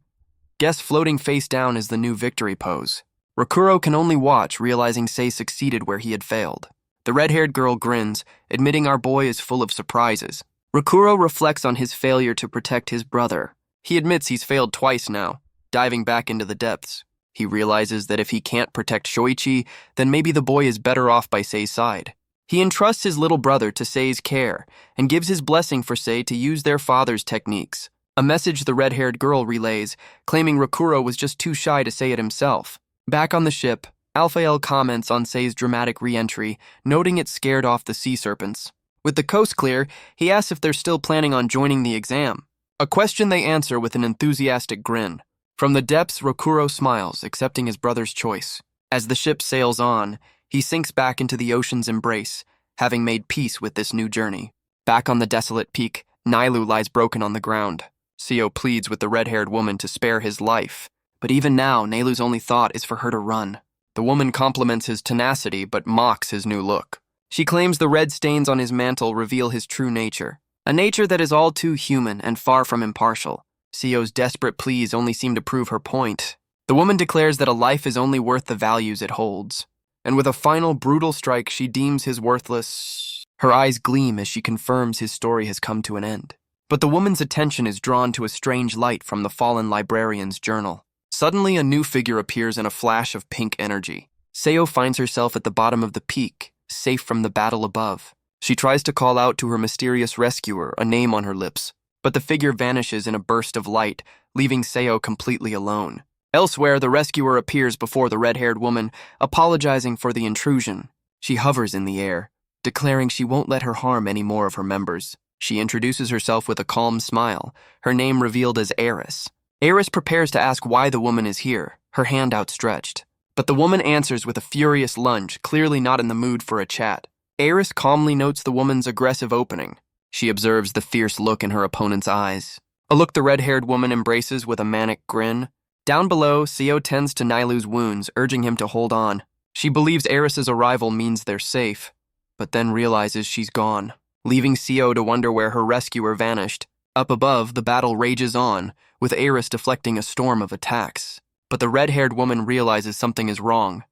Guess floating face down is the new victory pose. Rokuro can only watch, realizing Sei succeeded where he had failed. The red-haired girl grins, admitting our boy is full of surprises. Rokuro reflects on his failure to protect his brother. He admits he's failed twice now, diving back into the depths. He realizes that if he can't protect Shoichi, then maybe the boy is better off by Sei's side. He entrusts his little brother to Sei's care and gives his blessing for Sei to use their father's techniques, a message the red-haired girl relays, claiming Rokuro was just too shy to say it himself. Back on the ship, Alphael comments on Sei's dramatic re-entry, noting it scared off the sea serpents. With the coast clear, he asks if they're still planning on joining the exam, a question they answer with an enthusiastic grin. From the depths, Rokuro smiles, accepting his brother's choice. As the ship sails on, he sinks back into the ocean's embrace, having made peace with this new journey. Back on the desolate peak, Nailu lies broken on the ground. Seo pleads with the red-haired woman to spare his life, but even now, Nailu's only thought is for her to run. The woman compliments his tenacity but mocks his new look. She claims the red stains on his mantle reveal his true nature, a nature that is all too human and far from impartial. Seo's desperate pleas only seem to prove her point. The woman declares that a life is only worth the values it holds, and with a final brutal strike she deems his worthless. Her eyes gleam as she confirms his story has come to an end. But the woman's attention is drawn to a strange light from the fallen librarian's journal. Suddenly, a new figure appears in a flash of pink energy. Seo finds herself at the bottom of the peak, safe from the battle above. She tries to call out to her mysterious rescuer, a name on her lips, but the figure vanishes in a burst of light, leaving Seo completely alone. Elsewhere, the rescuer appears before the red-haired woman, apologizing for the intrusion. She hovers in the air, declaring she won't let her harm any more of her members. She introduces herself with a calm smile, her name revealed as Eris. Eris prepares to ask why the woman is here, her hand outstretched. But the woman answers with a furious lunge, clearly not in the mood for a chat. Eris calmly notes the woman's aggressive opening. She observes the fierce look in her opponent's eyes, a look the red-haired woman embraces with a manic grin. Down below, Seo tends to Nailu's wounds, urging him to hold on. She believes Eris's arrival means they're safe, but then realizes she's gone, leaving Seo to wonder where her rescuer vanished. Up above, the battle rages on, with Eris deflecting a storm of attacks. But the red-haired woman realizes something is wrong.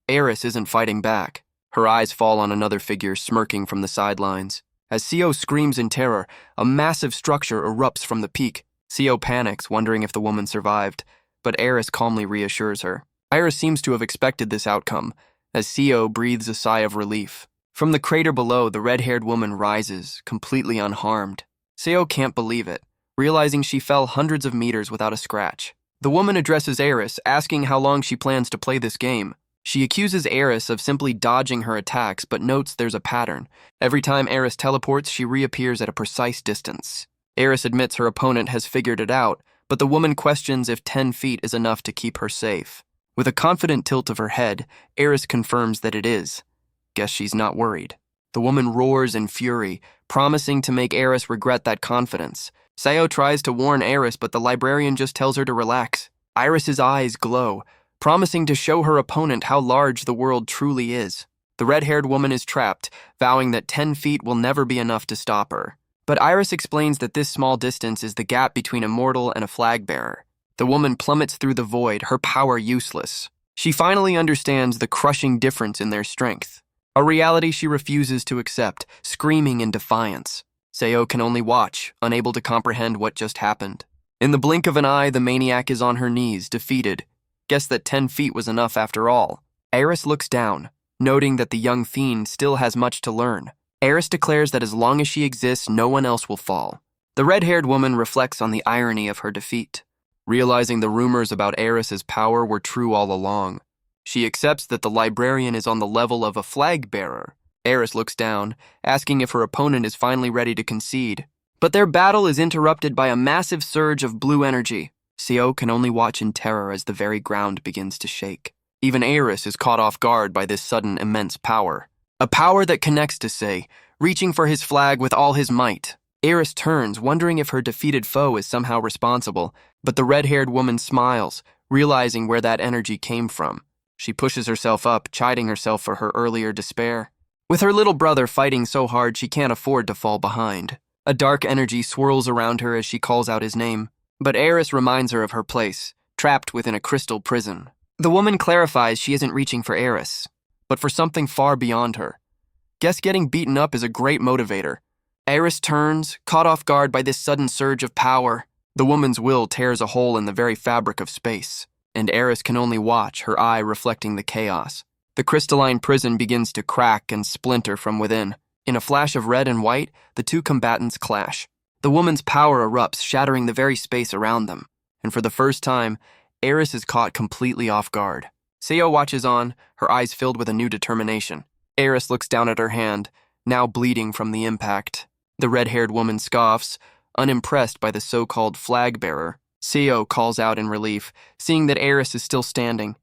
Eris isn't fighting back. Her eyes fall on another figure smirking from the sidelines. As Seo screams in terror, a massive structure erupts from the peak. Seo panics, wondering if the woman survived, but Eris calmly reassures her. Eris seems to have expected this outcome, as Seo breathes a sigh of relief. From the crater below, the red-haired woman rises, completely unharmed. Seo can't believe it, realizing she fell hundreds of meters without a scratch. The woman addresses Eris, asking how long she plans to play this game. She accuses Eris of simply dodging her attacks, but notes there's a pattern. Every time Eris teleports, she reappears at a precise distance. Eris admits her opponent has figured it out, but the woman questions if 10 feet is enough to keep her safe. With a confident tilt of her head, Eris confirms that it is. Guess she's not worried. The woman roars in fury, promising to make Eris regret that confidence. Seo tries to warn Eris, but the librarian just tells her to relax. Iris's eyes glow, promising to show her opponent how large the world truly is. The red-haired woman is trapped, vowing that 10 feet will never be enough to stop her. But Iris explains that this small distance is the gap between a mortal and a flag-bearer. The woman plummets through the void, her power useless. She finally understands the crushing difference in their strength, a reality she refuses to accept, screaming in defiance. Seo can only watch, unable to comprehend what just happened. In the blink of an eye, the maniac is on her knees, defeated. Guess that 10 feet was enough after all. Eris looks down, noting that the young fiend still has much to learn. Eris declares that as long as she exists, no one else will fall. The red-haired woman reflects on the irony of her defeat, realizing the rumors about Eris's power were true all along. She accepts that the librarian is on the level of a flag-bearer. Eris looks down, asking if her opponent is finally ready to concede. But their battle is interrupted by a massive surge of blue energy. Seo can only watch in terror as the very ground begins to shake. Even Eris is caught off guard by this sudden immense power. A power that connects to Sei, reaching for his flag with all his might. Eris turns, wondering if her defeated foe is somehow responsible, but the red-haired woman smiles, realizing where that energy came from. She pushes herself up, chiding herself for her earlier despair. With her little brother fighting so hard she can't afford to fall behind. A dark energy swirls around her as she calls out his name. But Eris reminds her of her place, trapped within a crystal prison. The woman clarifies she isn't reaching for Eris, but for something far beyond her. Guess getting beaten up is a great motivator. Eris turns, caught off guard by this sudden surge of power. The woman's will tears a hole in the very fabric of space, and Eris can only watch, her eye reflecting the chaos. The crystalline prison begins to crack and splinter from within. In a flash of red and white, the two combatants clash. The woman's power erupts, shattering the very space around them. And for the first time, Eris is caught completely off guard. Seo watches on, her eyes filled with a new determination. Eris looks down at her hand, now bleeding from the impact. The red-haired woman scoffs, unimpressed by the so-called flag-bearer. Seo calls out in relief, seeing that Eris is still standing.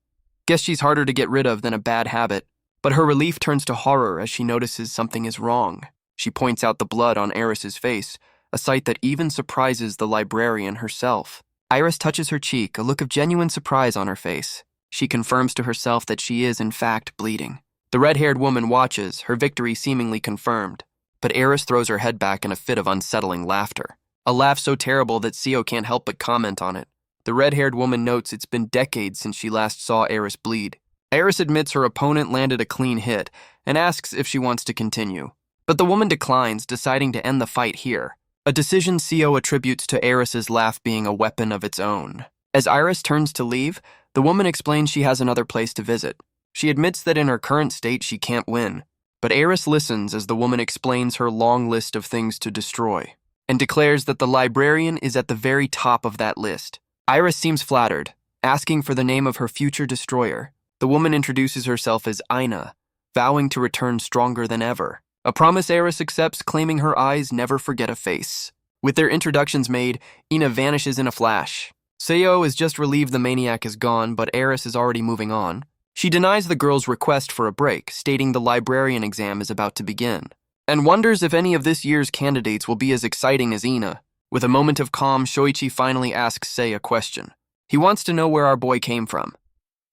Guess she's harder to get rid of than a bad habit. But her relief turns to horror as she notices something is wrong. She points out the blood on Eris's face, a sight that even surprises the librarian herself. Iris touches her cheek, a look of genuine surprise on her face. She confirms to herself that she is, in fact, bleeding. The red-haired woman watches, her victory seemingly confirmed. But Eris throws her head back in a fit of unsettling laughter. A laugh so terrible that Seo can't help but comment on it. The red-haired woman notes it's been decades since she last saw Eris bleed. Eris admits her opponent landed a clean hit and asks if she wants to continue. But the woman declines, deciding to end the fight here. A decision Seo attributes to Eris's laugh being a weapon of its own. As Iris turns to leave, the woman explains she has another place to visit. She admits that in her current state she can't win. But Eris listens as the woman explains her long list of things to destroy, and declares that the librarian is at the very top of that list. Iris seems flattered, asking for the name of her future destroyer. The woman introduces herself as Aina, vowing to return stronger than ever. A promise Eris accepts, claiming her eyes never forget a face. With their introductions made, Ina vanishes in a flash. Seo is just relieved the maniac is gone, but Eris is already moving on. She denies the girl's request for a break, stating the librarian exam is about to begin, and wonders if any of this year's candidates will be as exciting as Ina. With a moment of calm, Shoichi finally asks Sei a question. He wants to know where our boy came from.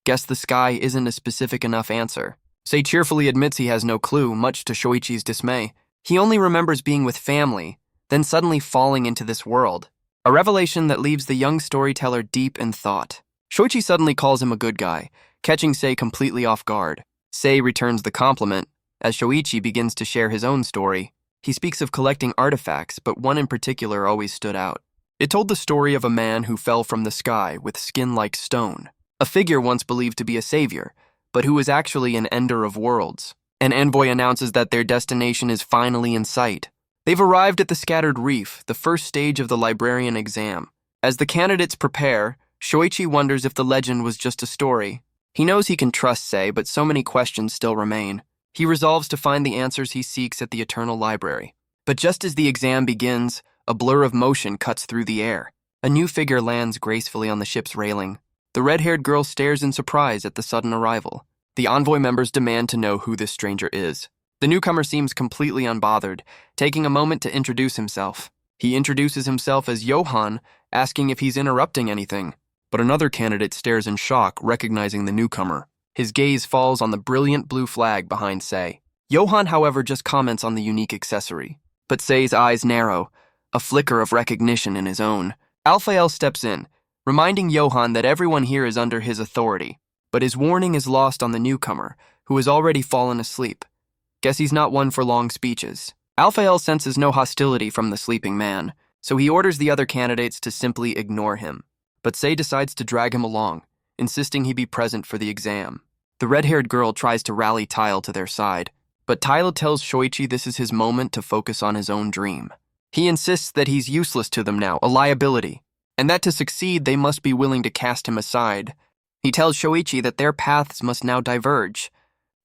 Guess the sky isn't a specific enough answer. Sei cheerfully admits he has no clue, much to Shoichi's dismay. He only remembers being with family, then suddenly falling into this world. A revelation that leaves the young storyteller deep in thought. Shoichi suddenly calls him a good guy, catching Sei completely off guard. Sei returns the compliment, as Shoichi begins to share his own story. He speaks of collecting artifacts, but one in particular always stood out. It told the story of a man who fell from the sky with skin like stone, a figure once believed to be a savior, but who was actually an ender of worlds. An envoy announces that their destination is finally in sight. They've arrived at the scattered reef, the first stage of the librarian exam. As the candidates prepare, Shoichi wonders if the legend was just a story. He knows he can trust Sei, but so many questions still remain. He resolves to find the answers he seeks at the Eternal Library. But just as the exam begins, a blur of motion cuts through the air. A new figure lands gracefully on the ship's railing. The red-haired girl stares in surprise at the sudden arrival. The envoy members demand to know who this stranger is. The newcomer seems completely unbothered, taking a moment to introduce himself. He introduces himself as Johann, asking if he's interrupting anything. But another candidate stares in shock, recognizing the newcomer. His gaze falls on the brilliant blue flag behind Sei. Johann, however, just comments on the unique accessory. But Sei's eyes narrow, a flicker of recognition in his own. Alphael steps in, reminding Johann that everyone here is under his authority. But his warning is lost on the newcomer, who has already fallen asleep. Guess he's not one for long speeches. Alphael senses no hostility from the sleeping man, so he orders the other candidates to simply ignore him. But Sei decides to drag him along, insisting he be present for the exam. The red-haired girl tries to rally Tile to their side, but Tile tells Shoichi this is his moment to focus on his own dream. He insists that he's useless to them now, a liability, and that to succeed they must be willing to cast him aside. He tells Shoichi that their paths must now diverge,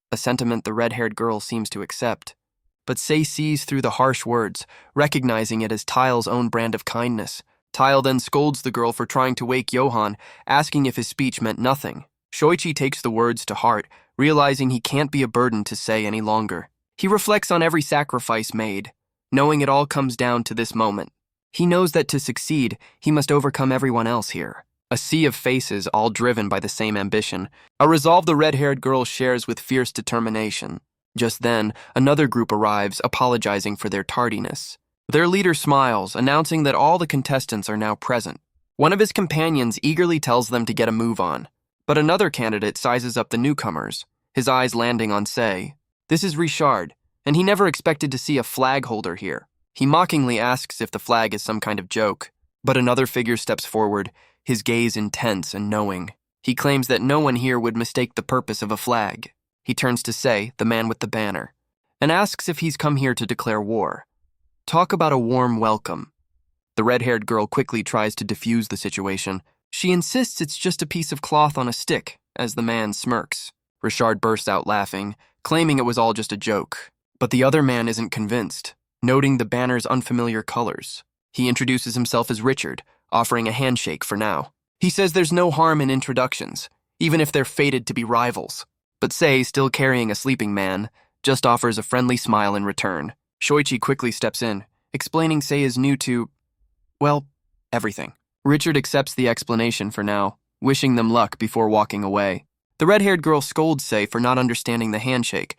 a sentiment the red-haired girl seems to accept. But Sei sees through the harsh words, recognizing it as Tile's own brand of kindness. Tile then scolds the girl for trying to wake Johann, asking if his speech meant nothing. Shoichi takes the words to heart, realizing he can't be a burden to Sei any longer. He reflects on every sacrifice made, knowing it all comes down to this moment. He knows that to succeed, he must overcome everyone else here. A sea of faces, all driven by the same ambition, a resolve the red-haired girl shares with fierce determination. Just then, another group arrives, apologizing for their tardiness. Their leader smiles, announcing that all the contestants are now present. One of his companions eagerly tells them to get a move on, but another candidate sizes up the newcomers, his eyes landing on Sei. This is Richard, and he never expected to see a flag holder here. He mockingly asks if the flag is some kind of joke, but another figure steps forward, his gaze intense and knowing. He claims that no one here would mistake the purpose of a flag. He turns to Sei, the man with the banner, and asks if he's come here to declare war. Talk about a warm welcome. The red-haired girl quickly tries to defuse the situation. She insists it's just a piece of cloth on a stick, as the man smirks. Richard bursts out laughing, claiming it was all just a joke. But the other man isn't convinced, noting the banner's unfamiliar colors. He introduces himself as Richard, offering a handshake for now. He says there's no harm in introductions, even if they're fated to be rivals. But Sei, still carrying a sleeping man, just offers a friendly smile in return. Shoichi quickly steps in, explaining Sei is new to, well, everything. Richard accepts the explanation for now, wishing them luck before walking away. The red-haired girl scolds Sei for not understanding the handshake.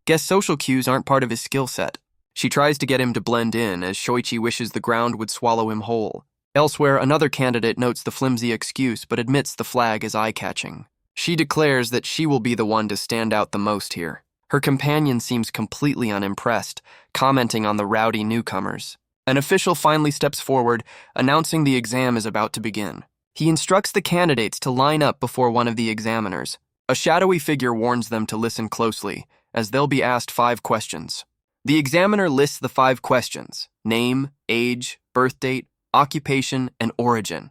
Guess social cues aren't part of his skill set. She tries to get him to blend in, as Shoichi wishes the ground would swallow him whole. Elsewhere, another candidate notes the flimsy excuse but admits the flag is eye-catching. She declares that she will be the one to stand out the most here. Her companion seems completely unimpressed, commenting on the rowdy newcomers. An official finally steps forward, announcing the exam is about to begin. He instructs the candidates to line up before one of the examiners. A shadowy figure warns them to listen closely, as they'll be asked 5 questions. The examiner lists the 5 questions: name, age, birth date, occupation, and origin.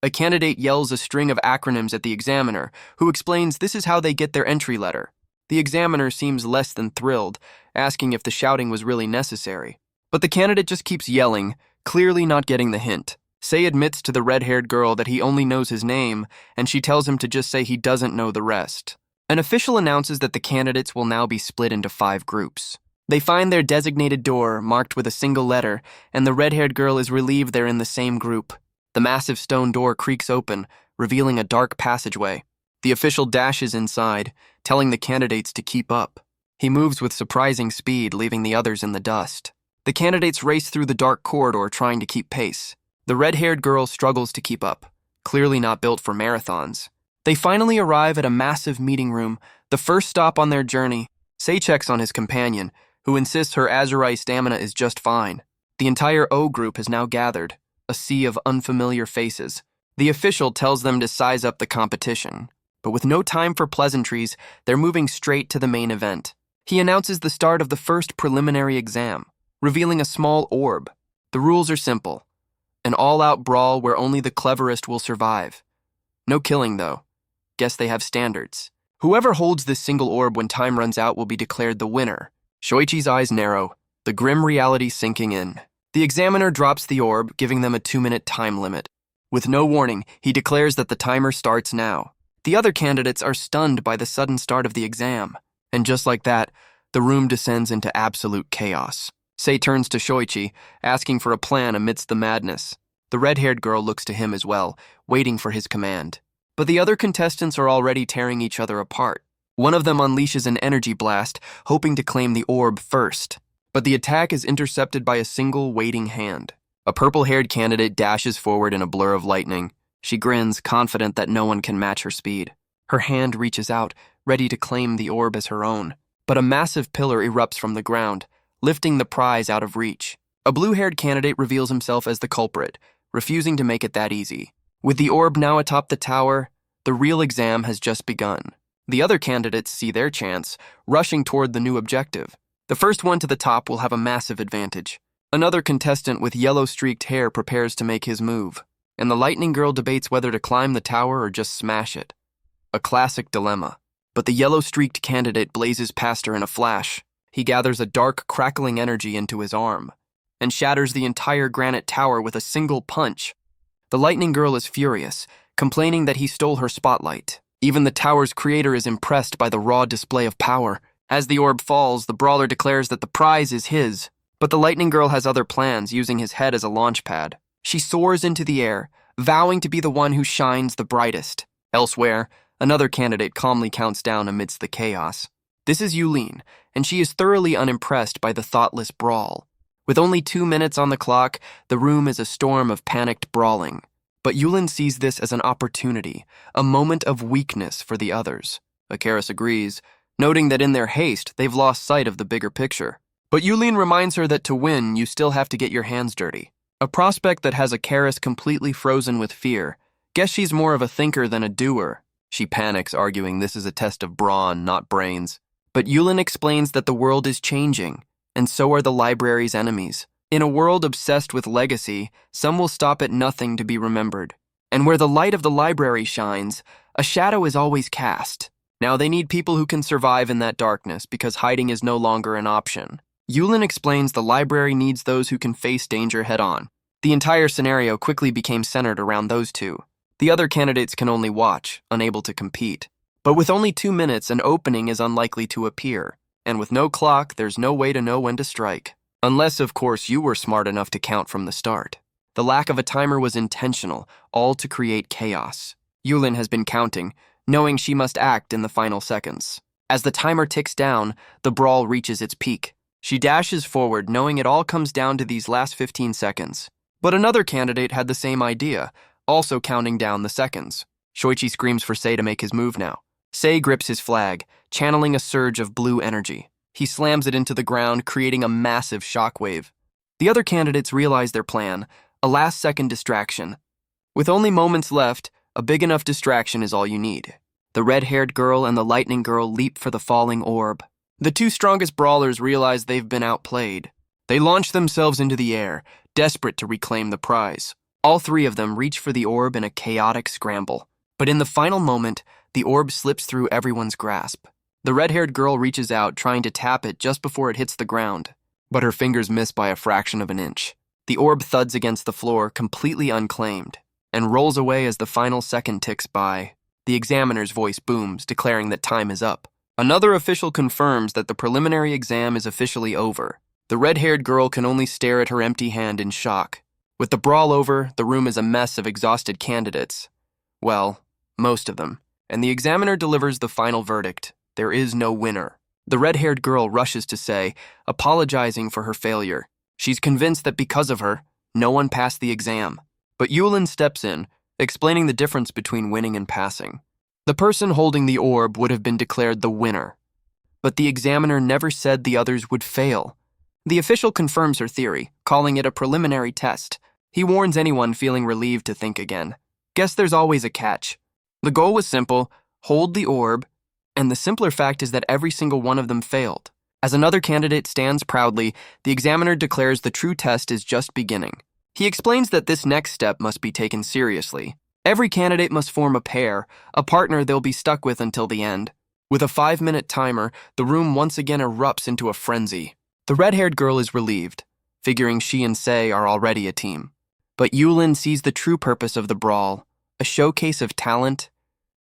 A candidate yells a string of acronyms at the examiner, who explains this is how they get their entry letter. The examiner seems less than thrilled, asking if the shouting was really necessary. But the candidate just keeps yelling, clearly not getting the hint. Sei admits to the red-haired girl that he only knows his name, and she tells him to just say he doesn't know the rest. An official announces that the candidates will now be split into 5 groups. They find their designated door, marked with a single letter, and the red-haired girl is relieved they're in the same group. The massive stone door creaks open, revealing a dark passageway. The official dashes inside, telling the candidates to keep up. He moves with surprising speed, leaving the others in the dust. The candidates race through the dark corridor, trying to keep pace. The red-haired girl struggles to keep up, clearly not built for marathons. They finally arrive at a massive meeting room, the first stop on their journey. Sei checks on his companion, who insists her Azuri stamina is just fine. The entire O group has now gathered, a sea of unfamiliar faces. The official tells them to size up the competition, but with no time for pleasantries, they're moving straight to the main event. He announces the start of the first preliminary exam, revealing a small orb. The rules are simple: an all-out brawl where only the cleverest will survive. No killing, though. Guess they have standards. Whoever holds this single orb when time runs out will be declared the winner. Shoichi's eyes narrow, the grim reality sinking in. The examiner drops the orb, giving them a 2-minute time limit. With no warning, he declares that the timer starts now. The other candidates are stunned by the sudden start of the exam, and just like that, the room descends into absolute chaos. Sei turns to Shoichi, asking for a plan amidst the madness. The red-haired girl looks to him as well, waiting for his command. But the other contestants are already tearing each other apart. One of them unleashes an energy blast, hoping to claim the orb first. But the attack is intercepted by a single waiting hand. A purple-haired candidate dashes forward in a blur of lightning. She grins, confident that no one can match her speed. Her hand reaches out, ready to claim the orb as her own. But a massive pillar erupts from the ground, lifting the prize out of reach. A blue-haired candidate reveals himself as the culprit, refusing to make it that easy. With the orb now atop the tower, the real exam has just begun. The other candidates see their chance, rushing toward the new objective. The first one to the top will have a massive advantage. Another contestant with yellow-streaked hair prepares to make his move, and the lightning girl debates whether to climb the tower or just smash it. A classic dilemma. But the yellow-streaked candidate blazes past her in a flash. He gathers a dark, crackling energy into his arm, and shatters the entire granite tower with a single punch. The lightning girl is furious, complaining that he stole her spotlight. Even the tower's creator is impressed by the raw display of power. As the orb falls, the brawler declares that the prize is his. But the lightning girl has other plans, using his head as a launch pad. She soars into the air, vowing to be the one who shines the brightest. Elsewhere, another candidate calmly counts down amidst the chaos. This is Yulin, and she is thoroughly unimpressed by the thoughtless brawl. With only 2 minutes on the clock, the room is a storm of panicked brawling. But Yulin sees this as an opportunity, a moment of weakness for the others. Akaris agrees, noting that in their haste, they've lost sight of the bigger picture. But Yulin reminds her that to win, you still have to get your hands dirty. A prospect that has Akaris completely frozen with fear. Guess she's more of a thinker than a doer. She panics, arguing this is a test of brawn, not brains. But Yulin explains that the world is changing, and so are the library's enemies. In a world obsessed with legacy, some will stop at nothing to be remembered. And where the light of the library shines, a shadow is always cast. Now they need people who can survive in that darkness because hiding is no longer an option. Yulin explains the library needs those who can face danger head-on. The entire scenario quickly became centered around those two. The other candidates can only watch, unable to compete. But with only 2 minutes, an opening is unlikely to appear. And with no clock, there's no way to know when to strike. Unless, of course, you were smart enough to count from the start. The lack of a timer was intentional, all to create chaos. Yulin has been counting, knowing she must act in the final seconds. As the timer ticks down, the brawl reaches its peak. She dashes forward, knowing it all comes down to these last 15 seconds. But another candidate had the same idea, also counting down the seconds. Shoichi screams for Sei to make his move now. Sei grips his flag, channeling a surge of blue energy. He slams it into the ground, creating a massive shockwave. The other candidates realize their plan, a last-second distraction. With only moments left, a big enough distraction is all you need. The red-haired girl and the lightning girl leap for the falling orb. The two strongest brawlers realize they've been outplayed. They launch themselves into the air, desperate to reclaim the prize. All three of them reach for the orb in a chaotic scramble. But in the final moment, the orb slips through everyone's grasp. The red-haired girl reaches out, trying to tap it just before it hits the ground. But her fingers miss by a fraction of an inch. The orb thuds against the floor, completely unclaimed, and rolls away as the final second ticks by. The examiner's voice booms, declaring that time is up. Another official confirms that the preliminary exam is officially over. The red-haired girl can only stare at her empty hand in shock. With the brawl over, the room is a mess of exhausted candidates. Well, most of them. And the examiner delivers the final verdict. There is no winner. The red-haired girl rushes to say, apologizing for her failure. She's convinced that because of her, no one passed the exam. But Yulin steps in, explaining the difference between winning and passing. The person holding the orb would have been declared the winner. But the examiner never said the others would fail. The official confirms her theory, calling it a preliminary test. He warns anyone feeling relieved to think again. Guess there's always a catch. The goal was simple, hold the orb, and the simpler fact is that every single one of them failed. As another candidate stands proudly, the examiner declares the true test is just beginning. He explains that this next step must be taken seriously. Every candidate must form a pair, a partner they'll be stuck with until the end. With a 5-minute timer, the room once again erupts into a frenzy. The red-haired girl is relieved, figuring she and Sei are already a team. But Yulin sees the true purpose of the brawl, a showcase of talent.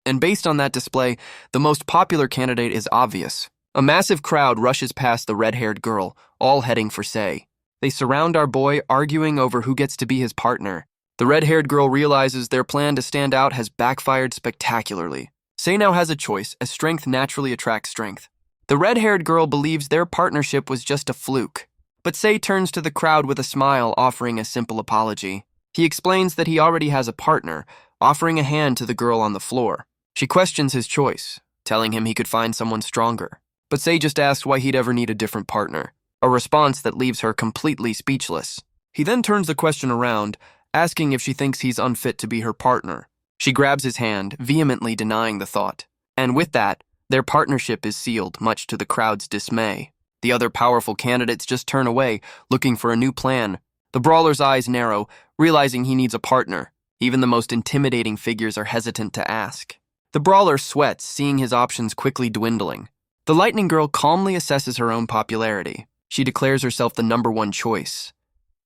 And based on that display, the most popular candidate is obvious. A massive crowd rushes past the red-haired girl, all heading for Sei. They surround our boy, arguing over who gets to be his partner. The red-haired girl realizes their plan to stand out has backfired spectacularly. Sei now has a choice, as strength naturally attracts strength. The red-haired girl believes their partnership was just a fluke. But Sei turns to the crowd with a smile, offering a simple apology. He explains that he already has a partner, offering a hand to the girl on the floor. She questions his choice, telling him he could find someone stronger. But Sei just asks why he'd ever need a different partner, a response that leaves her completely speechless. He then turns the question around, asking if she thinks he's unfit to be her partner. She grabs his hand, vehemently denying the thought. And with that, their partnership is sealed, much to the crowd's dismay. The other powerful candidates just turn away, looking for a new plan. The brawler's eyes narrow, realizing he needs a partner. Even the most intimidating figures are hesitant to ask. The brawler sweats, seeing his options quickly dwindling. The lightning girl calmly assesses her own popularity. She declares herself the #1 choice.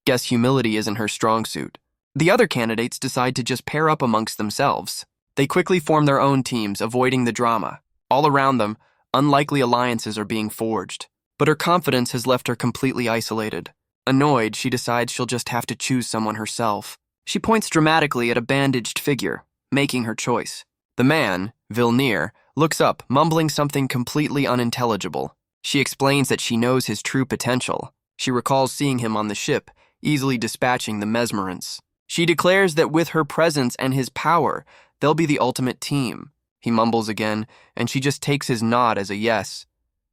Guess humility isn't her strong suit. The other candidates decide to just pair up amongst themselves. They quickly form their own teams, avoiding the drama. All around them, unlikely alliances are being forged. But her confidence has left her completely isolated. Annoyed, she decides she'll just have to choose someone herself. She points dramatically at a bandaged figure, making her choice. The man, Vilnir, looks up, mumbling something completely unintelligible. She explains that she knows his true potential. She recalls seeing him on the ship, easily dispatching the messants. She declares that with her presence and his power, they'll be the ultimate team. He mumbles again, and she just takes his nod as a yes.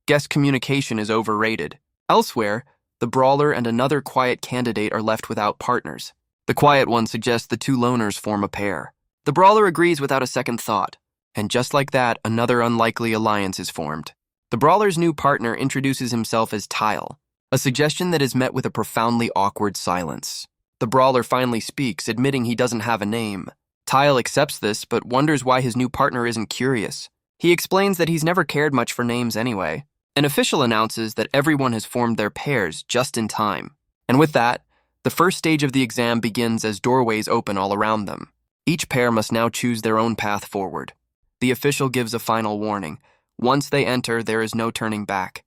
Guess communication is overrated. Elsewhere, the brawler and another quiet candidate are left without partners. The quiet one suggests the two loners form a pair. The brawler agrees without a second thought, and just like that, another unlikely alliance is formed. The brawler's new partner introduces himself as Tile, a suggestion that is met with a profoundly awkward silence. The brawler finally speaks, admitting he doesn't have a name. Tile accepts this, but wonders why his new partner isn't curious. He explains that he's never cared much for names anyway. An official announces that everyone has formed their pairs just in time. And with that, the first stage of the exam begins as doorways open all around them. Each pair must now choose their own path forward. The official gives a final warning. Once they enter, there is no turning back.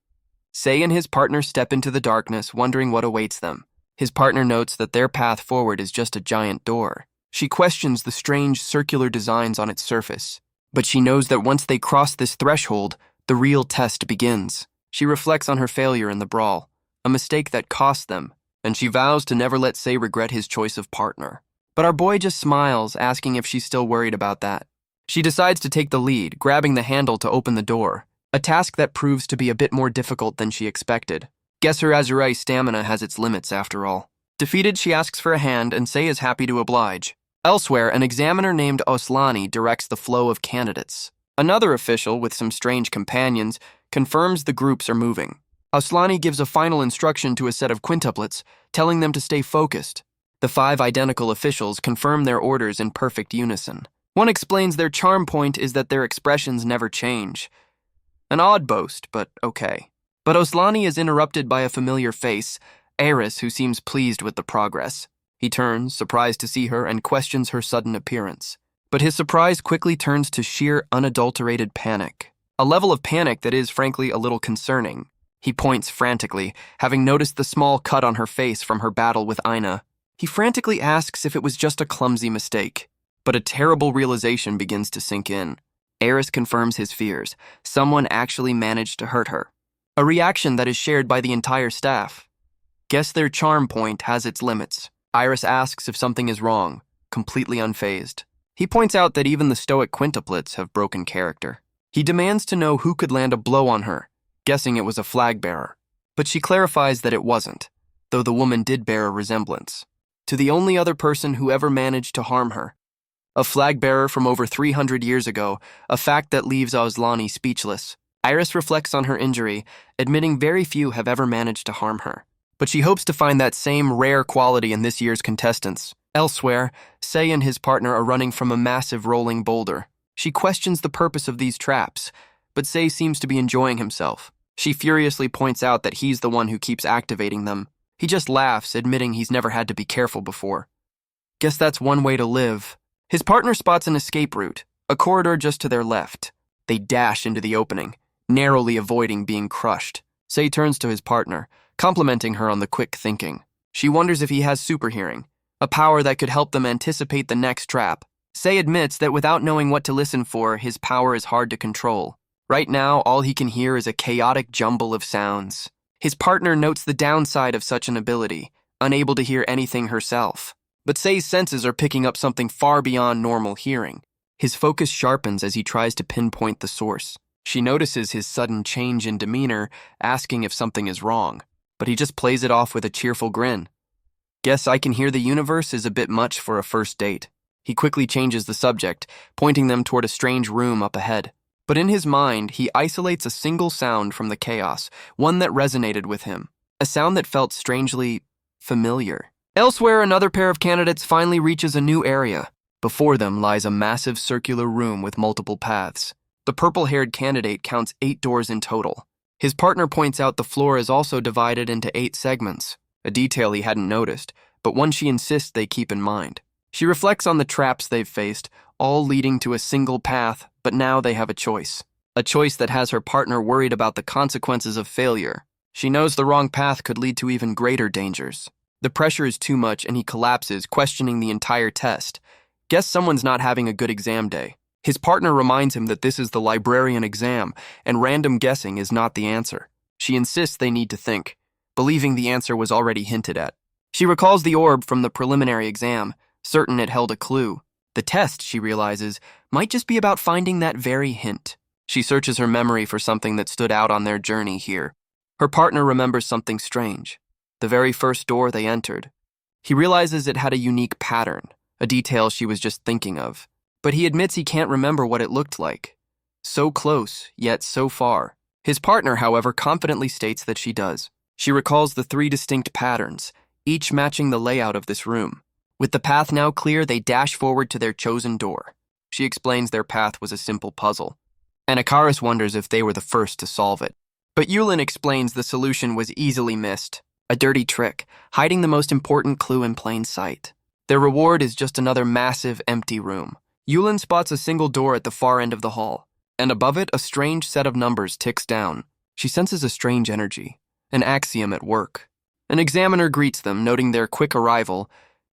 Sei and his partner step into the darkness, wondering what awaits them. His partner notes that their path forward is just a giant door. She questions the strange circular designs on its surface, but she knows that once they cross this threshold, the real test begins. She reflects on her failure in the brawl, a mistake that cost them, and she vows to never let Sei regret his choice of partner. But our boy just smiles, asking if she's still worried about that. She decides to take the lead, grabbing the handle to open the door, a task that proves to be a bit more difficult than she expected. Guess her Azurite stamina has its limits after all. Defeated, she asks for a hand, and Sei is happy to oblige. Elsewhere, an examiner named Oslani directs the flow of candidates. Another official, with some strange companions, confirms the groups are moving. Oslani gives a final instruction to a set of quintuplets, telling them to stay focused. The 5 identical officials confirm their orders in perfect unison. One explains their charm point is that their expressions never change. An odd boast, but okay. But Oslani is interrupted by a familiar face, Eris, who seems pleased with the progress. He turns, surprised to see her, and questions her sudden appearance. But his surprise quickly turns to sheer, unadulterated panic. A level of panic that is, frankly, a little concerning. He points frantically, having noticed the small cut on her face from her battle with Aina. He frantically asks if it was just a clumsy mistake. But a terrible realization begins to sink in. Eris confirms his fears. Someone actually managed to hurt her. A reaction that is shared by the entire staff. Guess their charm point has its limits. Iris asks if something is wrong, completely unfazed. He points out that even the stoic quintuplets have broken character. He demands to know who could land a blow on her, guessing it was a flag bearer. But she clarifies that it wasn't, though the woman did bear a resemblance to the only other person who ever managed to harm her. A flag bearer from over 300 years ago, a fact that leaves Ozlani speechless. Iris reflects on her injury, admitting very few have ever managed to harm her. But she hopes to find that same rare quality in this year's contestants. Elsewhere, Sei and his partner are running from a massive rolling boulder. She questions the purpose of these traps, but Sei seems to be enjoying himself. She furiously points out that he's the one who keeps activating them. He just laughs, admitting he's never had to be careful before. Guess that's one way to live. His partner spots an escape route, a corridor just to their left. They dash into the opening, narrowly avoiding being crushed. Sei turns to his partner, complimenting her on the quick thinking. She wonders if he has super hearing, a power that could help them anticipate the next trap. Sei admits that without knowing what to listen for, his power is hard to control. Right now, all he can hear is a chaotic jumble of sounds. His partner notes the downside of such an ability, unable to hear anything herself. But Sei's senses are picking up something far beyond normal hearing. His focus sharpens as he tries to pinpoint the source. She notices his sudden change in demeanor, asking if something is wrong. But he just plays it off with a cheerful grin. Guess I can hear the universe is a bit much for a first date. He quickly changes the subject, pointing them toward a strange room up ahead. But in his mind, he isolates a single sound from the chaos, one that resonated with him, a sound that felt strangely familiar. Elsewhere, another pair of candidates finally reaches a new area. Before them lies a massive circular room with multiple paths. The purple-haired candidate counts 8 doors in total. His partner points out the floor is also divided into 8 segments, a detail he hadn't noticed, but one she insists they keep in mind. She reflects on the traps they've faced, all leading to a single path, but now they have a choice. A choice that has her partner worried about the consequences of failure. She knows the wrong path could lead to even greater dangers. The pressure is too much and he collapses, questioning the entire test. Guess someone's not having a good exam day. His partner reminds him that this is the Librarian exam, and random guessing is not the answer. She insists they need to think, believing the answer was already hinted at. She recalls the orb from the preliminary exam, certain it held a clue. The test, she realizes, might just be about finding that very hint. She searches her memory for something that stood out on their journey here. Her partner remembers something strange. The very first door they entered. He realizes it had a unique pattern, a detail she was just thinking of. But he admits he can't remember what it looked like. So close, yet so far. His partner, however, confidently states that she does. She recalls the 3 distinct patterns, each matching the layout of this room. With the path now clear, they dash forward to their chosen door. She explains their path was a simple puzzle, and Akaris wonders if they were the first to solve it. But Yulin explains the solution was easily missed, a dirty trick, hiding the most important clue in plain sight. Their reward is just another massive, empty room. Yulin spots a single door at the far end of the hall, and above it, a strange set of numbers ticks down. She senses a strange energy, an axiom at work. An examiner greets them, noting their quick arrival.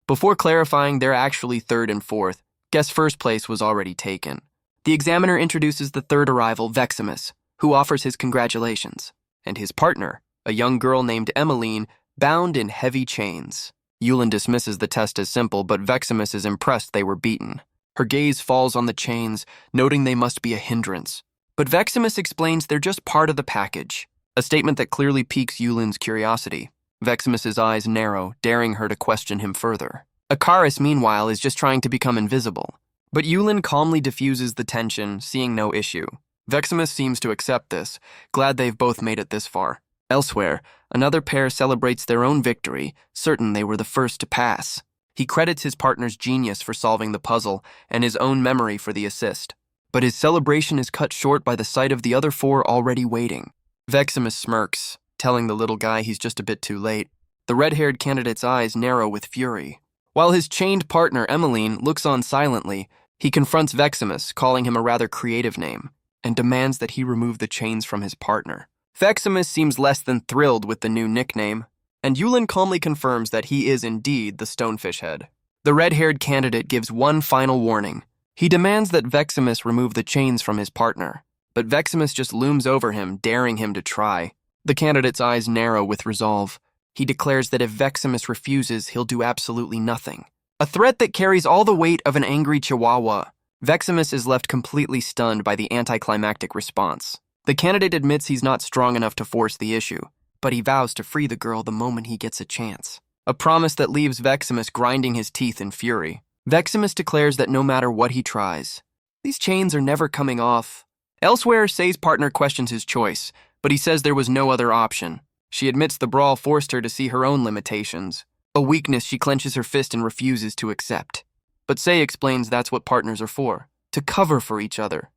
Before clarifying they're actually 3rd and 4th, guess first place was already taken. The examiner introduces the 3rd arrival, Veximus, who offers his congratulations, and his partner, a young girl named Emmeline, bound in heavy chains. Yulin dismisses the test as simple, but Veximus is impressed they were beaten. Her gaze falls on the chains, noting they must be a hindrance. But Veximus explains they're just part of the package, a statement that clearly piques Yulin's curiosity. Veximus's eyes narrow, daring her to question him further. Akaris, meanwhile, is just trying to become invisible. But Yulin calmly diffuses the tension, seeing no issue. Veximus seems to accept this, glad they've both made it this far. Elsewhere, another pair celebrates their own victory, certain they were the first to pass. He credits his partner's genius for solving the puzzle and his own memory for the assist. But his celebration is cut short by the sight of the other 4 already waiting. Veximus smirks, telling the little guy he's just a bit too late. The red-haired candidate's eyes narrow with fury. While his chained partner, Emmeline, looks on silently, He confronts Veximus, calling him a rather creative name, and demands that he remove the chains from his partner. Veximus seems less than thrilled with the new nickname, and Yulin calmly confirms that he is indeed the Stonefish Head. The red-haired candidate gives one final warning. He demands that Veximus remove the chains from his partner, but Veximus just looms over him, daring him to try. The candidate's eyes narrow with resolve. He declares that if Veximus refuses, he'll do absolutely nothing. A threat that carries all the weight of an angry chihuahua. Veximus is left completely stunned by the anticlimactic response. The candidate admits he's not strong enough to force the issue, but he vows to free the girl the moment he gets a chance. A promise that leaves Veximus grinding his teeth in fury. Veximus declares that no matter what he tries, these chains are never coming off. Elsewhere, Sei's partner questions his choice, but he says there was no other option. She admits the brawl forced her to see her own limitations. A weakness she clenches her fist and refuses to accept. But Sei explains that's what partners are for, to cover for each other.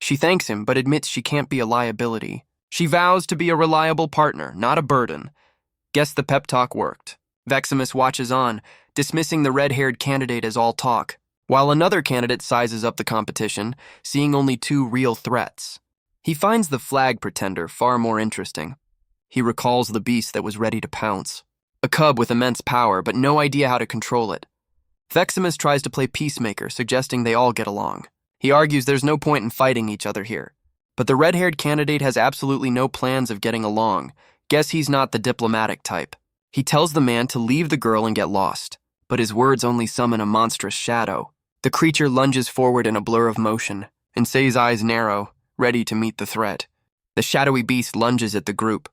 She thanks him, but admits she can't be a liability. She vows to be a reliable partner, not a burden. Guess the pep talk worked. Veximus watches on, dismissing the red-haired candidate as all talk, while another candidate sizes up the competition, seeing only two real threats. He finds the flag pretender far more interesting. He recalls the beast that was ready to pounce. A cub with immense power, but no idea how to control it. Veximus tries to play peacemaker, suggesting they all get along. He argues there's no point in fighting each other here. But the red-haired candidate has absolutely no plans of getting along. Guess he's not the diplomatic type. He tells the man to leave the girl and get lost, but his words only summon a monstrous shadow. The creature lunges forward in a blur of motion, and Sei's eyes narrow, ready to meet the threat. The shadowy beast lunges at the group,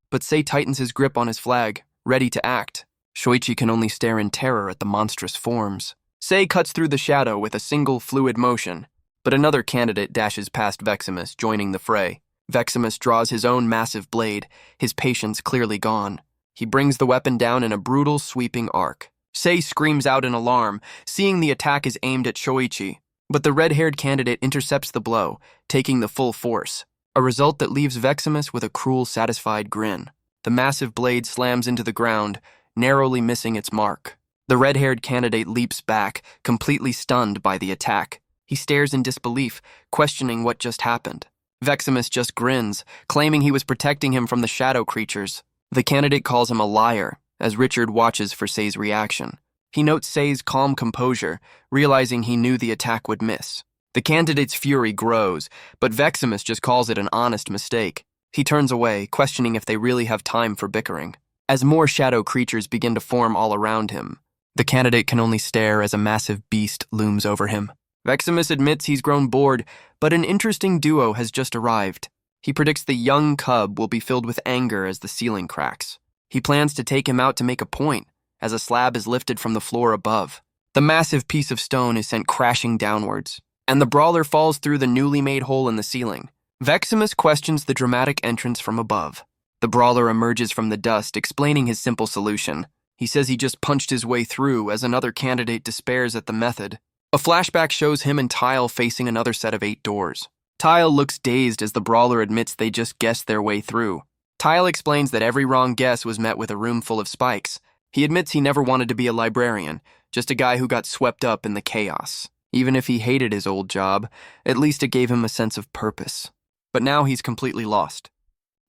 but Sei tightens his grip on his flag, ready to act. Shoichi can only stare in terror at the monstrous forms. Sei cuts through the shadow with a single fluid motion, but another candidate dashes past Veximus, joining the fray. Veximus draws his own massive blade, his patience clearly gone. He brings the weapon down in a brutal, sweeping arc. Sei screams out in alarm, seeing the attack is aimed at Shoichi, but the red-haired candidate intercepts the blow, taking the full force, a result that leaves Veximus with a cruel, satisfied grin. The massive blade slams into the ground, narrowly missing its mark. The red-haired candidate leaps back, completely stunned by the attack. He stares in disbelief, questioning what just happened. Veximus just grins, claiming he was protecting him from the shadow creatures. The candidate calls him a liar, as Richard watches for Sei's reaction. He notes Sei's calm composure, realizing he knew the attack would miss. The candidate's fury grows, but Veximus just calls it an honest mistake. He turns away, questioning if they really have time for bickering. As more shadow creatures begin to form all around him, the candidate can only stare as a massive beast looms over him. Veximus admits he's grown bored, but an interesting duo has just arrived. He predicts the young cub will be filled with anger as the ceiling cracks. He plans to take him out to make a point, as a slab is lifted from the floor above. The massive piece of stone is sent crashing downwards, and the brawler falls through the newly made hole in the ceiling. Veximus questions the dramatic entrance from above. The brawler emerges from the dust, explaining his simple solution. He says he just punched his way through, as another candidate despairs at the method. A flashback shows him and Tile facing another set of 8 doors. Tile looks dazed as the brawler admits they just guessed their way through. Tile explains that every wrong guess was met with a room full of spikes. He admits he never wanted to be a librarian, just a guy who got swept up in the chaos. Even if he hated his old job, at least it gave him a sense of purpose. But now he's completely lost.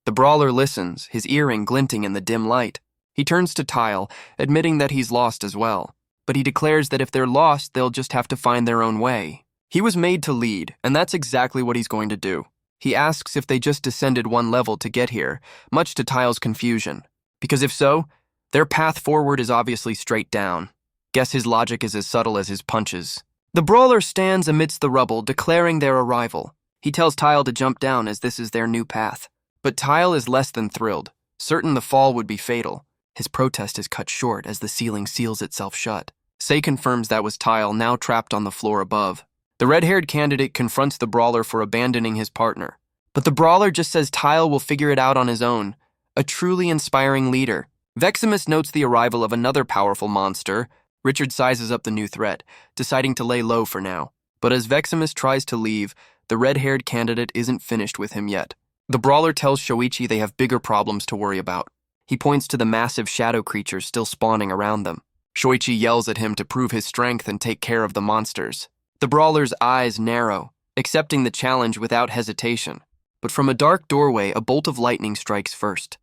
The brawler listens, his earring glinting in the dim light. He turns to Tile, admitting that he's lost as well. But he declares that if they're lost, they'll just have to find their own way. He was made to lead, and that's exactly what he's going to do. He asks if they just descended one level to get here, much to Tile's confusion. Because if so, their path forward is obviously straight down. Guess his logic is as subtle as his punches. The brawler stands amidst the rubble, declaring their arrival. He tells Tile to jump down as this is their new path. But Tile is less than thrilled, certain the fall would be fatal. His protest is cut short as the ceiling seals itself shut. Sei confirms that was Tile, now trapped on the floor above. The red-haired candidate confronts the brawler for abandoning his partner. But the brawler just says Tile will figure it out on his own. A truly inspiring leader. Veximus notes the arrival of another powerful monster. Richard sizes up the new threat, deciding to lay low for now. But as Veximus tries to leave, the red-haired candidate isn't finished with him yet. The brawler tells Shoichi they have bigger problems to worry about. He points to the massive shadow creatures still spawning around them. Shoichi yells at him to prove his strength and take care of the monsters. The brawler's eyes narrow, accepting the challenge without hesitation. But from a dark doorway, a bolt of lightning strikes first.